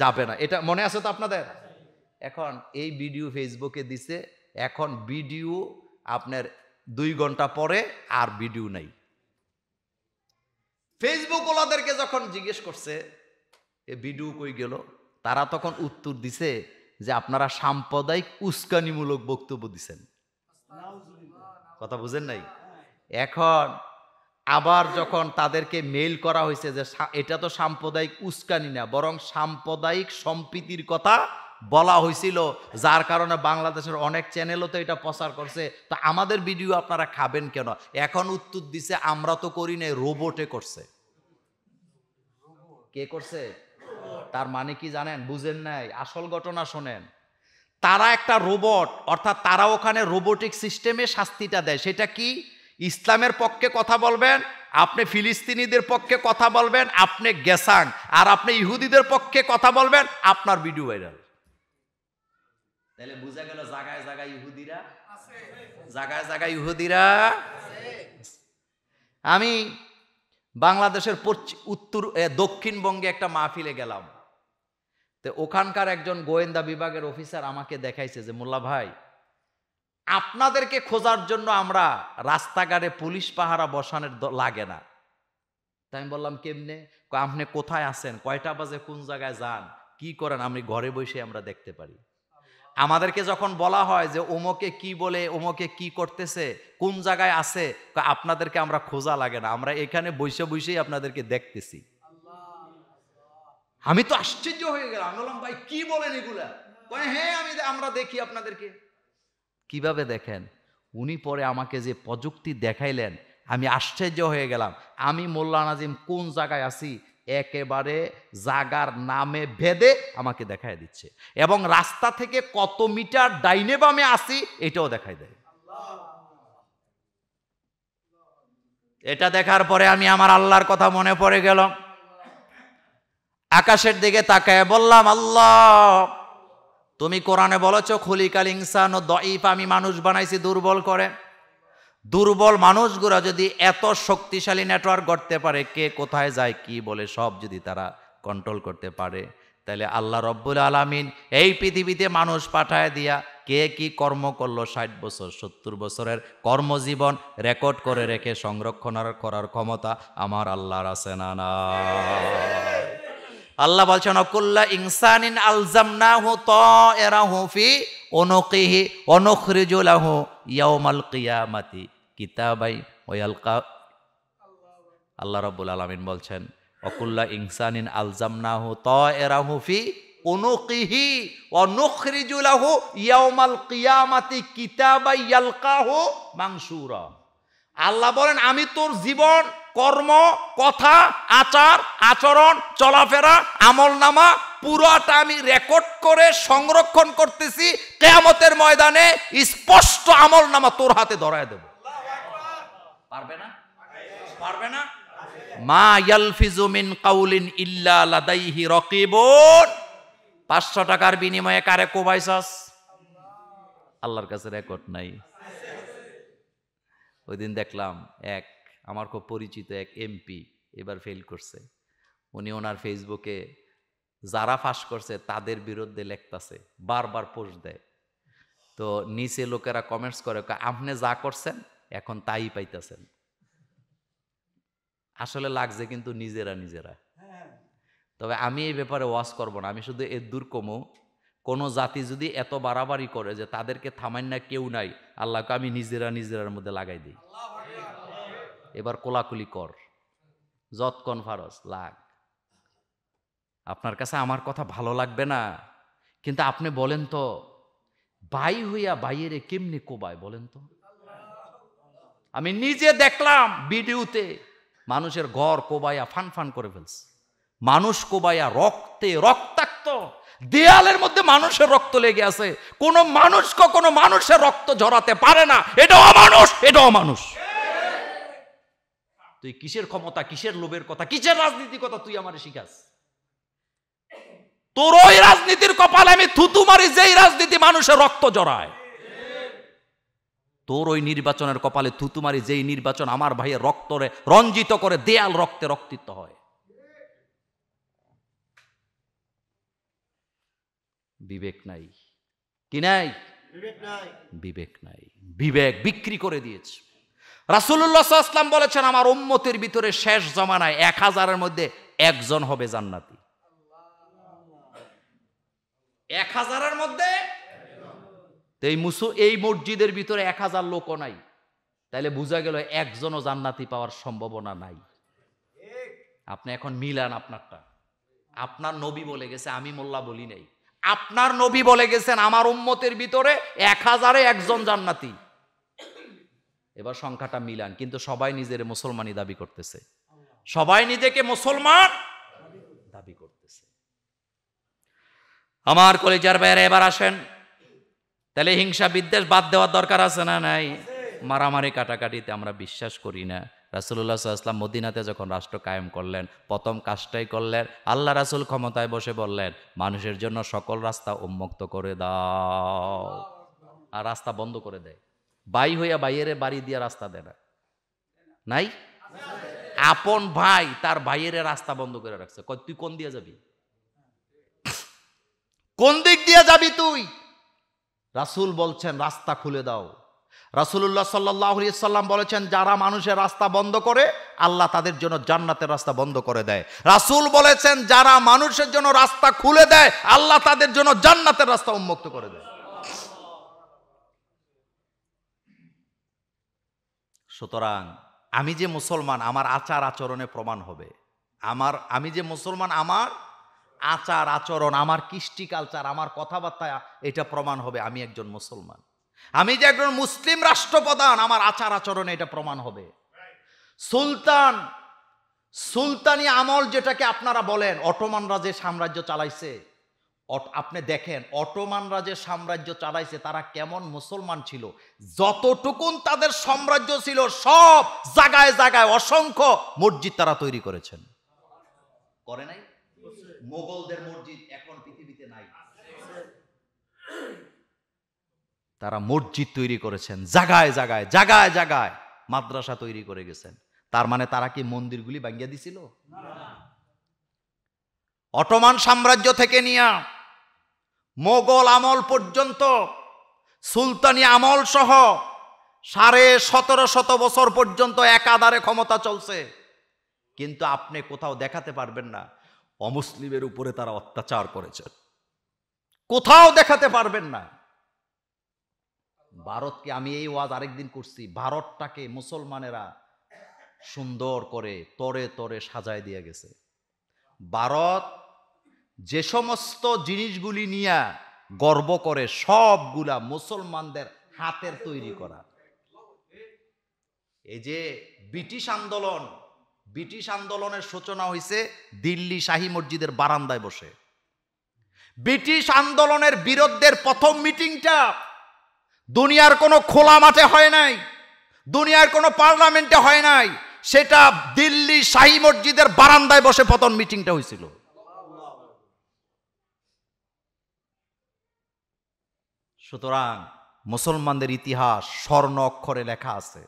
যাবে না, এটা মনে আছে তো আপনাদের? এখন এই ভিডিও ফেসবুকে দিছে, এখন ভিডিও আপনার 2 ঘন্টা পরে আর ভিডিও নাই। ফেসবুক ওলাদেরকে যখন জিজ্ঞেস করছে এ ভিডিও কই গেল, তারা তখন উত্তর দিছে যে আপনারা সাম্প্রদায়িক উস্কানিমূলক বক্তব্য দিছেন। কথা বুঝেন নাই? এখন আবার যখন তাদেরকে মেইল করা হয়েছে যে এটা তো সাম্প্রদায়িক উস্কানি না, বরং সাম্প্রদায়িক সম্প্রীতির কথা বলা হয়েছিল, যার কারণে বাংলাদেশের অনেক চ্যানেলও তো এটা প্রচার করছে, তো আমাদের ভিডিও আপনারা খাবেন কেন? এখন উত্তর দিছে আমরা তো করি নাই, রোবটে করছে। কে করছে? তার মানে কি জানেন? বুঝেন নাই, আসল ঘটনা শোনেন। তারা একটা রোবট, অর্থাৎ তারা ওখানে রোবোটিক সিস্টেমে শাস্তিটা দেয়। সেটা কি? ইসলামের পক্ষে কথা বলবেন, আপনি ফিলিস্তিনিদের পক্ষে কথা বলবেন, আপনি গেসাং, আর আপনি ইহুদিদের পক্ষে কথা বলবেন, আপনার ভিডিও ভাইরাল। তাহলে বোঝা গেল জায়গায় জায়গায় ইহুদিরা, জায়গায় জায়গায় ইহুদিরা। আমি বাংলাদেশের দক্ষিণবঙ্গে একটা মাহফিলে গেলাম। তো ওখানকার একজন গোয়েন্দা বিভাগের অফিসার আমাকে দেখাইছে যে, মোল্লা ভাই, আপনাদেরকে খোঁজার জন্য আমরা রাস্তাঘাটে পুলিশ পাহারা বসানোর লাগে না। তাই আমি বললাম কেমনে? আপনি কোথায় আছেন, কয়টা বাজে, কোন জায়গায় যান, কি করেন, আমি ঘরে বসে আমরা দেখতে পারি। আমাদেরকে যখন বলা হয় যে ওমকে কি বলে, ওমকে কি করতেছে, কোন জায়গায় আছে, আপনাদেরকে আমরা খোঁজা লাগে না, আমরা এখানে বসে বসেই আপনাদেরকে দেখতেছি। আমি তো আশ্চর্য হয়ে গেলাম। আমি বললাম ভাই কি বলেন এগুলা? হ্যাঁ আমরা দেখি আপনাদেরকে। কিভাবে দেখেন? উনি পরে আমাকে যে প্রযুক্তি দেখাইলেন, আমি আশ্চর্য হয়ে গেলাম। আমি মোল্লা নাজিম কোন জায়গায় আছি একেবারে জাগার নামে ভেদে আমাকে দেখাই দিচ্ছে, এবং রাস্তা থেকে কত মিটার ডাইনে বামে আসি এটাও দেখাই দেয়। এটা দেখার পরে আমি আমার আল্লাহর কথা মনে পড়ে গেল। আকাশের দিকে তাকায় বললাম, আল্লাহ তুমি কোরআনে বলেছো খুলিকাল ইনসানু দাঈফ, আমি মানুষ বানাইছি দুর্বল করে। দুর্বল মানুষগুলো যদি এত শক্তিশালী নেটওয়ার্ক করতে পারে, কে কোথায় যায় কি বলে সব যদি তারা কন্ট্রোল করতে পারে, তাহলে আল্লাহ রব্বুল আলামিন এই পৃথিবীতে মানুষ পাঠায় দিয়া কে কি কর্ম করলো 60 বছর 70 বছরের কর্মজীবন রেকর্ড করে রেখে সংরক্ষণ করার ক্ষমতা আমার আল্লাহর আছে না? না। আল্লাহ বলছেন কুল্লা ইনসানিন আলজামনাহু তায়রাহু ফি উনুকিহি ওয়া নুখরিজু লাহু ইয়াওমাল কিয়ামাতি কিতাবাই ওয়া ইয়ালকা। আল্লাহ রাব্বুল আলামিন বলছেন কুল্লা ইনসানিন আলজামনাহু তায়রাহু ফি উনুকিহি ওয়া নুখরিজু লাহু ইয়াওমাল কিয়ামাতি কিতাবাই ইয়ালকাহু মানসুরা। আল্লাহ বলেন আমি তোর জীবন, কর্ম, কথা, আচার আচরণ, চলাফেরা, আমলনামা পুরোটা আমি রেকর্ড করে সংরক্ষণ করতেছি। কিয়ামতের ময়দানে স্পষ্ট আমলনামা তোর হাতে ধরায় দেব। পারবে না? পারবে না? মা ইয়ালফিজু মিন কাউলিন ইল্লা লাদাইহি রাকিবুন। 500 টাকার বিনিময়ে কারে কোবাইছস? আল্লাহর কাছে রেকর্ড নাই। ওই দিন দেখলাম এক আমার খুব পরিচিত এক এমপি এবার ফেল করছে। উনি ওনার ফেসবুকে যারা ফাঁস করছে তাদের বিরুদ্ধে লেখতাছে, বারবার পোস্ট দেয়। তো নিচে লোকেরা কমেন্টস করে আপনি যা করছেন এখন তাই পাইতেছেন। আসলে লাগছে কিন্তু নিজেরা। তবে আমি এই ব্যাপারে ওয়াজ করব না, আমি শুধু এর দূর কমো। কোনো জাতি যদি এত বাড়াবাড়ি করে যে তাদেরকে থামাই না কেউ নাই, আল্লাহকে আমি নিজেরার মধ্যে লাগাই দিই। এবার কোলাকুলি কর, যতক্ষণ ফারস লাগ। আপনার কাছে আমার কথা ভালো লাগবে না, কিন্তু আপনি বলেন তো ভাই হইয়া বাইরে কেমনি কোবায় বলেন তো? আমি নিজে দেখলাম ভিডিওতে মানুষের ঘর কোবাইয়া ফান করে ফেলছে, মানুষ কোবাইয়া রক্তে রক্তাক্ত, দেয়ালের মধ্যে মানুষের রক্ত লেগে আছে। কোন মানুষ কখনো মানুষের রক্ত ঝরাতে পারে না, এটাও অমানুষ। তুই কিসের ক্ষমতা, কিসের লোভের কথা, কিসের রাজনীতির কথা তুই আমারে শিখাস? তোর ওই রাজনীতির কপালে আমি থুতু মারি যেই রাজনীতি মানুষের রক্ত জড়ায়। তোর ওই নির্বাচনের কপালে থুতু মারি যেই নির্বাচন আমার ভাইয়ের রক্তরে রঞ্জিত করে, দেয়াল রক্তে রক্তিত হয়। বিবেক নাই, কি নাই? বিবেক নাই। বিবেক বিক্রি করে দিয়েছে। রাসূলুল্লাহ সাল্লাল্লাহু আলাইহি ওয়াসাল্লাম বলেছেন আমার উম্মতের ভিতরে শেষ জামানায় 1000-এর মধ্যে একজন হবে জান্নাতি। 1000-এর মধ্যে এই মসজিদের ভিতরে 1000 লোকও নাই, তাইলে বোঝা গেল একজনও জান্নাতি পাওয়ার সম্ভাবনা নাই। আপনি এখন মিলান আপনারটা। আপনার নবী বলে গেছে, আমি মোল্লা বলি নাই। আপনার নবী বলে গেছেন আমার উম্মতের ভিতরে 1000-এ একজন জান্নাতি। এবার সংখ্যাটা মিলান, কিন্তু সবাই নিজের মুসলমানই দাবি করতেছে, সবাই নিজেকে মুসলমান দাবি করতেছে। আমার কলিজার বাইরে এবার আসেন, তাহলে হিংসা বিদ্বেষ বাদ দেওয়ার দরকার আছে না নাই? মারামারি কাটাকাটিতে আমরা বিশ্বাস করি না। রাসূলুল্লাহ সাল্লাল্লাহু আলাইহি ওয়াসাল্লাম মদিনাতে যখন রাষ্ট্র কায়েম করলেন, প্রথম কাজটাই করলেন, আল্লাহ রাসূল ক্ষমতায় বসে বললেন, মানুষের জন্য সকল রাস্তা উন্মুক্ত করে দাও। আর রাস্তা বন্ধ করে দেয়। বাই হইয়া বাইরে বাড়ি দিয়া রাস্তা দেয় না, নাই? আপন ভাই তার ভাইয়ের রাস্তা বন্ধ করে রাখছে, কই তুই কোন দিয়ে যাবি, কোন দিক দিয়ে যাবি তুই? রাসূল বলছেন রাস্তা খুলে দাও। রাসূলুল্লাহ সাল্লাল্লাহু আলাইহি সাল্লাম বলেছেন, যারা মানুষের রাস্তা বন্ধ করে আল্লাহ তাদের জন্য জান্নাতের রাস্তা বন্ধ করে দেয়। রাসূল বলেছেন, যারা মানুষের জন্য রাস্তা খুলে দেয় আল্লাহ তাদের জন্য জান্নাতের রাস্তা উন্মুক্ত করে দেয়। সুতরাং আমি যে মুসলমান, আমার আচার আচরণে প্রমাণ হবে। আমি যে মুসলমান, আমার আচার আচরণ, আমার কৃষ্টি কালচার, আমার কথাবার্তা, এটা প্রমাণ হবে আমি একজন মুসলমান। আমি যে একজন মুসলিম রাষ্ট্রপ্রধান, আমার আচার আচরণে এটা প্রমাণ হবে। সুলতানি আমল যেটাকে আপনারা বলেন, অটোমানরা যে সাম্রাজ্য চালাইছে, আপনি দেখেন অটোমানরা যে সাম্রাজ্য চালাইছে তারা কেমন মুসলমান ছিল। যতটুকুন তাদের সাম্রাজ্য ছিল সব জায়গায় জায়গায় অসংখ্য মসজিদ তারা তৈরি করেছেন, করে নাই? মোগলদের মসজিদ এখন পৃথিবীতে নাই, তারা মসজিদ তৈরি করেছেন, জায়গায় জায়গায় জায়গায় জায়গায় মাদ্রাসা তৈরি করে গেছেন। তার মানে তারা কি মন্দিরগুলি ভাঙিয়ে দিছিল? অটোমান সাম্রাজ্য থেকে নিয়ে মোগল আমল পর্যন্ত, সুলতানি আমল সহ 1750 বছর পর্যন্ত একাধারে ক্ষমতা চলছে, কিন্তু আপনি কোথাও দেখাতে পারবেন না অমুসলিমের উপরে তারা অত্যাচার করেছে, কোথাও দেখাতে পারবেন না। ভারতকে, আমি এই ওয়াজ আরেকদিন করছি, ভারতটাকে মুসলমানেরা সুন্দর করে তরে তরে সাজায় দিয়ে গেছে। ভারত যে সমস্ত জিনিসগুলি নিয়ে গর্ব করে সবগুলা মুসলমানদের হাতের তৈরি করা। এই যে ব্রিটিশ আন্দোলনের সূচনা হয়েছে দিল্লি শাহী মসজিদের বারান্দায় বসে। ব্রিটিশ আন্দোলনের বিরোধের প্রথম মিটিংটা দুনিয়ার কোনো খোলা মাঠে হয় নাই, দুনিয়ার কোনো পার্লামেন্টে হয় নাই, সেটা দিল্লি শাহী মসজিদের বারান্দায় বসে প্রথম মিটিংটা হয়েছিল। সুতরাং মুসলমানদের ইতিহাস স্বর্ণ অক্ষরে লেখা আছে,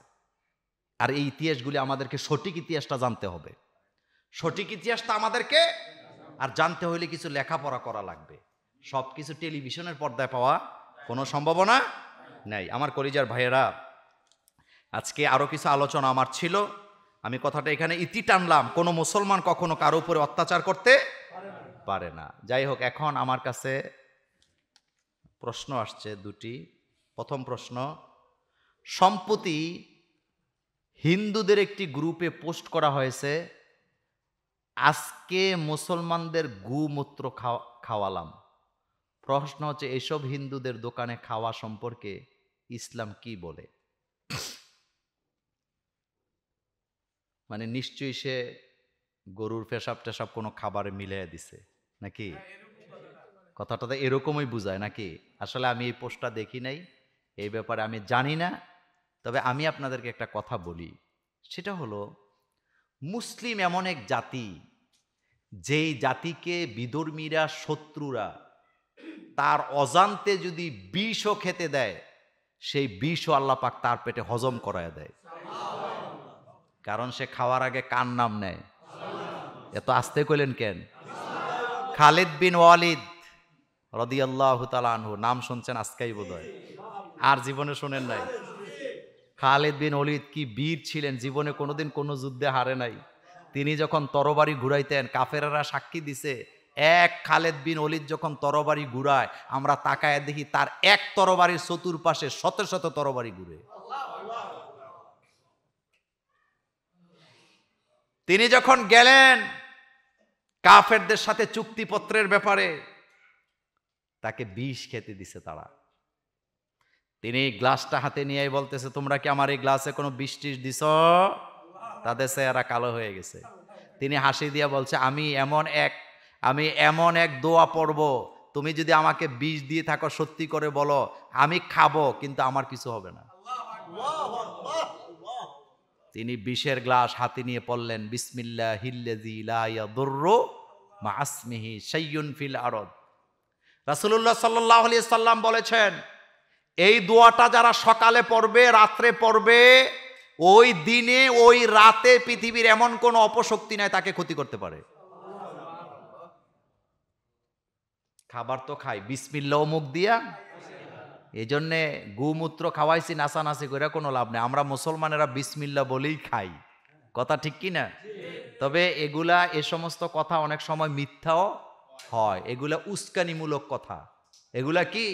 আর এই ইতিহাসগুলি আমাদেরকে সঠিক ইতিহাসটা জানতে হবে। সঠিক ইতিহাসটা আমাদেরকে আর জানতে হলে কিছু লেখাপড়া করা লাগবে। সব কিছু টেলিভিশনের পর্দায় পাওয়া কোনো সম্ভাবনা নাই। আমার কলিজার ভাইয়েরা, আজকে আরো কিছু আলোচনা আমার ছিল, আমি কথাটা এখানে ইতি টানলাম। কোনো মুসলমান কখনো কারো উপরে অত্যাচার করতে পারে না। যাই হোক, এখন আমার কাছে প্রশ্ন আসছে দুটি। প্রথম প্রশ্ন, সম্প্রতি হিন্দুদের একটি গ্রুপে পোস্ট করা হয়েছে, আজকে মুসলমানদের গোমূত্র খাওয়ালাম। প্রশ্ন হচ্ছে, এসব হিন্দুদের দোকানে খাওয়া সম্পর্কে ইসলাম কি বলে? মানে নিশ্চয়ই সে গরুর পেশাব টেশাব কোনো খাবারে মিলিয়ে দিছে নাকি? কথাটা তো এরকমই বুঝায় নাকি? আসলে আমি এই পোস্টটা দেখি নাই, এই ব্যাপারে আমি জানি না। তবে আমি আপনাদেরকে একটা কথা বলি, সেটা হলো মুসলিম এমন এক জাতি, যেই জাতিকে বিধর্মীরা, শত্রুরা তার অজান্তে যদি বিষও খেতে দেয়, সেই বিষও আল্লাহ পাক তার পেটে হজম করায় দেয়। কারণ সে খাওয়ার আগে কার নাম নেয়? এত আস্তে কইলেন কেন? খালিদ বিন ওয়ালিদ রাদিয়াল্লাহু তাআলা আনহু, নাম শুনছেন আজকেই বোধহয়, আর জীবনে শোনেন নাই। খালিদ বিন ওয়ালিদ কি বীর ছিলেন, জীবনে কোনোদিন কোনো যুদ্ধে হারে নাই। তিনি যখন তরবারি ঘুরাইতেন, কাফেররা সাক্ষী দিছে, এক খালিদ বিন ওয়ালিদ যখন তরবারি ঘুরায়, আমরা তাকায় দেখি তার এক তরবারির চতুর্পাশে শত শত তরবারি ঘুরে। তিনি যখন গেলেন কাফেরদের সাথে চুক্তিপত্রের ব্যাপারে, তাকে বিষ খেতে দিছে তারা। তিনি গ্লাসটা হাতে নিয়ে বলতেছে, তোমরা কি আমার এই গ্লাসে কোনো বিষ টিষ দিছ? তাদের চেহারা কালো হয়ে গেছে। তিনি হাসি দিয়া বলছে, আমি এমন এক দোয়া পড়ব, তুমি যদি আমাকে বিষ দিয়ে থাকো সত্যি করে বলো, আমি খাবো কিন্তু আমার কিছু হবে না। তিনি বিষের গ্লাস হাতে নিয়ে পড়লেন, বিসমিল্লাহিল্লাযী লা ইয়াদুররু মা ইসমিহি শাইউন ফিল আরদ। রাসূলুল্লাহ সাল্লাল্লাহু আলাইহি সাল্লাম বলেছেন, এই দোয়াটা যারা সকালে পড়বে, রাত্রে পড়বে, ওই দিনে ওই রাতে পৃথিবীর এমন কোন অপশক্তি নাই তাকে ক্ষতি করতে পারে। খাবার তো খাই বিসমিল্লাহ মুখ দিয়া, এই জন্যে গোমূত্র খাওয়াইছি নাচানাচি করে কোনো লাভ নেই। আমরা মুসলমানেরা বিসমিল্লাহ বলেই খাই, কথা ঠিক কি না? তবে এগুলা, এ সমস্ত কথা অনেক সময় মিথ্যাও হয়, এগুলা উস্কানিমূলক কথা। এগুলা কি?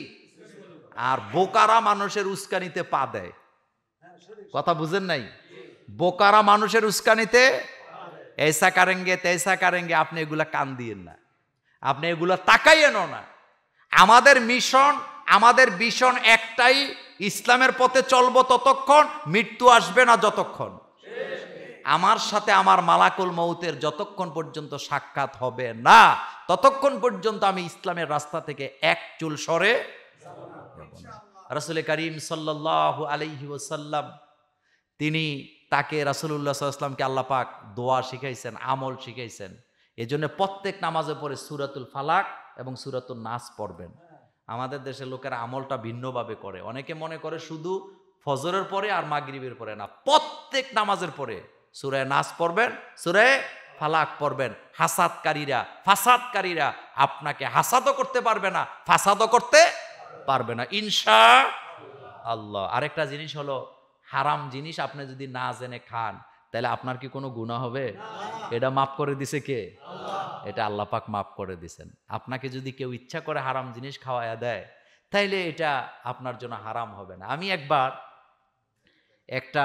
আর বোকারা মানুষের উস্কানিতে পা দেয়, কথা বুঝেন নাই? বোকারা মানুষের উস্কানিতে এইসা কারেঙ্গে তেসা কারেঙ্গে, আপনি এগুলা কান দিয়েন না, আপনি এগুলা তাকাইয়েনও না। আমাদের মিশন, আমাদের ভিশন একটাই, ইসলামের পথে চলবো ততক্ষণ, মৃত্যু আসবে না যতক্ষণ। আমার সাথে আমার মালাকুল মউতের যতক্ষণ পর্যন্ত সাক্ষাৎ হবে না, ততক্ষণ পর্যন্ত আমি ইসলামের রাস্তা থেকে এক চুল সরে যাব না। রাসূল করিম সাল্লাল্লাহু আলাইহি ওয়াসাল্লাম, তিনি তাকে রাসূলুল্লাহ সাল্লাল্লাহু আলাইহি ওয়াসাল্লামকে আল্লাহ পাক দোয়া শিখাইছেন, আমল শিখাইছেন। এজন্য প্রত্যেক নামাজে পড়ে সূরাতুল ফালাক এবং সূরাতুন নাস পড়বেন। আমাদের দেশের লোকেরা আমলটা ভিন্নভাবে করে, অনেকে মনে করে শুধু ফজরের পরে আর মাগরিবের পরে, না, প্রত্যেক নামাজের পরে সূরা নাস পড়বেন, সূরা ফালাক পড়বেন। ফাসাদকারীরা আপনাকে হাসাদও করতে পারবে না, ফাসাদও করতে পারবে না ইনশাআল্লাহ। আরেকটা জিনিস হলো, হারাম জিনিস আপনি যদি না জেনে খান, তাহলে আপনার কি কোনো গুনাহ হবে? এটা মাফ করে দিছে কে? এটা আল্লাহ পাক মাফ করে দিছেন। আপনাকে যদি কেউ ইচ্ছা করে হারাম জিনিস খাওয়ায়া দেয়, তাইলে এটা আপনার জন্য হারাম হবে না। আমি একবার একটা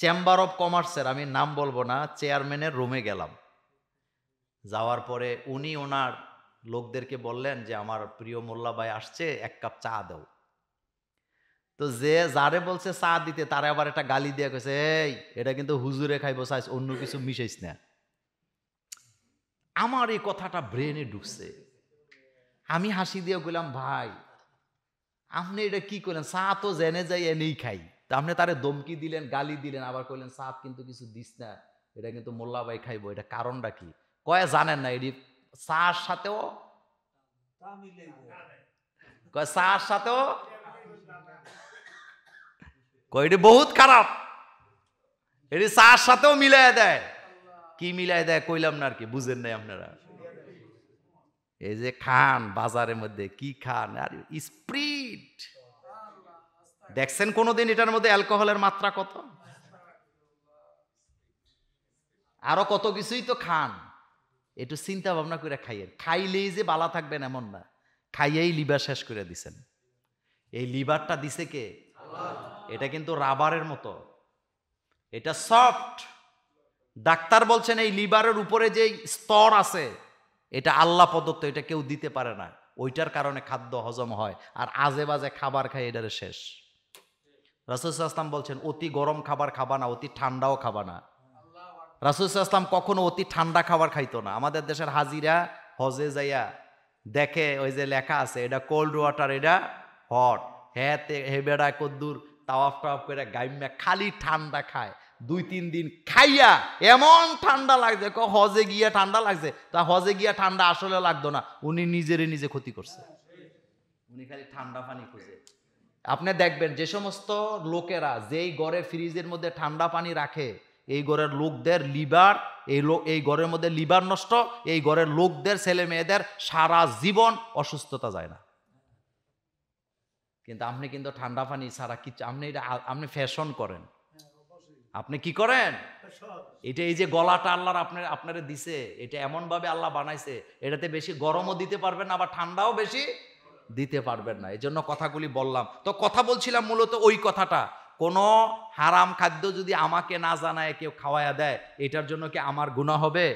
চেম্বার অফ কমার্সের, আমি নাম বলবো না, চেয়ারম্যানের রুমে গেলাম। যাওয়ার পরে উনি ওনার লোকদেরকে বললেন যে আমার প্রিয় মোল্লা ভাই আসছে, এক কাপ চা দাও। তো যে যারে বলছে চা দিতে, তারা আবার একটা গালি দিয়ে কইছে, এই এটা কিন্তু হুজুরে খাইবো চাইছ, অন্য কিছু মিশাইস না। আমার এই কথাটা ব্রেনে ঢুকছে। আমি হাসি দিয়ে কইলাম, ভাই আপনি এটা কি করলেন? চা তো জেনে যাই এনেই খাই, তা আপনি তারে দমকি দিলেন, গালি দিলেন, আবার কইলেন চা কিন্তু কিছু দিস না, এটা কিন্তু মোল্লা ভাই খাইবো, এটা কারণটা কি? কয়ে জানেন না, এটি চার সাথেও কয়, চার সাথেও কয় এটি বহুত খারাপ, এটি চার সাথেও মিলাই দেয়। কি মিলাই দেয় কইলাম না আর কি, বুঝেন নাই আপনারা। এই যে খান বাজারের মধ্যে, কি খান আর স্প্রিট, দেখছেন কোনোদিন এটার মধ্যে অ্যালকোহলের মাত্রা কত? আরো কত কিছুই তো খান। একটু চিন্তা ভাবনা করে খাইয়েন। খাইলেই যে বালা থাকবেন এমন না, খাইয়েই লিভার শেষ করে দিছেন। এই লিভারটা দিছে কে? এটা কিন্তু রাবারের মতো, এটা সফট। ডাক্তার বলছেন এই লিভারের উপরে যে স্তর আছে, এটা আল্লাহ প্রদত্ত, এটা কেউ দিতে পারে না। ওইটার কারণে খাদ্য হজম হয়, আর আজে বাজে খাবার খাই এটারে শেষ। রাসূল সাল্লাল্লাহু আলাইহি ওয়াসাল্লাম বলছেন, অতি গরম খাবার খাবা না, অতি ঠান্ডাও খাবা না। রাসূল সাল্লাল্লাহু আলাইহি ওয়াসাল্লাম কখনো অতি ঠান্ডা খাবার খাইতো না। আমাদের দেশের হাজিরা হজে যাইয়া দেখে ওই যে লেখা আছে, এটা কোল্ড ওয়াটার, এটা হট, হে বেড়া কদ্দুর তাওয়াফ টাওয়াফ করে গাইম্যা খালি ঠান্ডা খায়। 2-3 দিন খাইয়া এমন ঠান্ডা লাগছে, হজে গিয়া ঠান্ডা লাগছে। তা হজে গিয়া ঠান্ডা আসলে লাগতো না, উনি নিজে ক্ষতি করছে। উনি খালি ঠান্ডা পানি খুঁজে। আপনি দেখবেন যে সমস্ত লোকেরা যেই ঘরে ফ্রিজের মধ্যে ঠান্ডা পানি রাখে, এই ঘরের লোকদের লিভার, এই ঘরের মধ্যে লিভার নষ্ট, এই ঘরের লোকদের ছেলে মেয়েদের সারা জীবন অসুস্থতা যায় না। কিন্তু আপনি কিন্তু ঠান্ডা পানি ছাড়া কিছু, আপনি ফ্যাশন করেন। আপনি কি করেন? এটা এই যে গলাটা আল্লাহর আপনারে দিছে, এটা এমন ভাবে আল্লাহ বানাইছে, এটাতে বেশি গরমও দিতে পারবেন না, আবার ঠান্ডাও বেশি দিতে পারবেন না। এই জন্য কথাগুলি বললাম। তো কথা বলছিলাম মূলত ওই কথাটা, কোনো হারাম খাদ্য যদি আমাকে না জানায় কেউ খাওয়ায়া দেয়, এটার জন্য কি আমার গুনাহ হবে?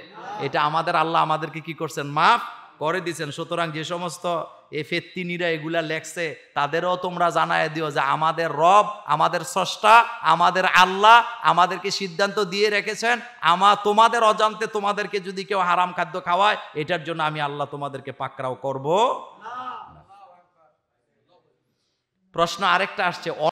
এটা আমাদের আল্লাহ আমাদেরকে কি করছেন? মাফ করে দিচ্ছেন। সুতরাং যে সমস্ত ফেত্তিনিরা এগুলা লেখছে, তাদেরও তোমরা জানায় দিও যে আমাদের রব, আমাদের স্রষ্টা, আমাদের আল্লাহ আমাদেরকে সিদ্ধান্ত দিয়ে রেখেছেন, তোমাদের অজান্তে তোমাদেরকে যদি কেউ হারাম খাদ্য খাওয়ায়, এটার জন্য আমি আল্লাহ তোমাদেরকে পাকড়াও করব প্রশ্ন আরেকটা আসছে,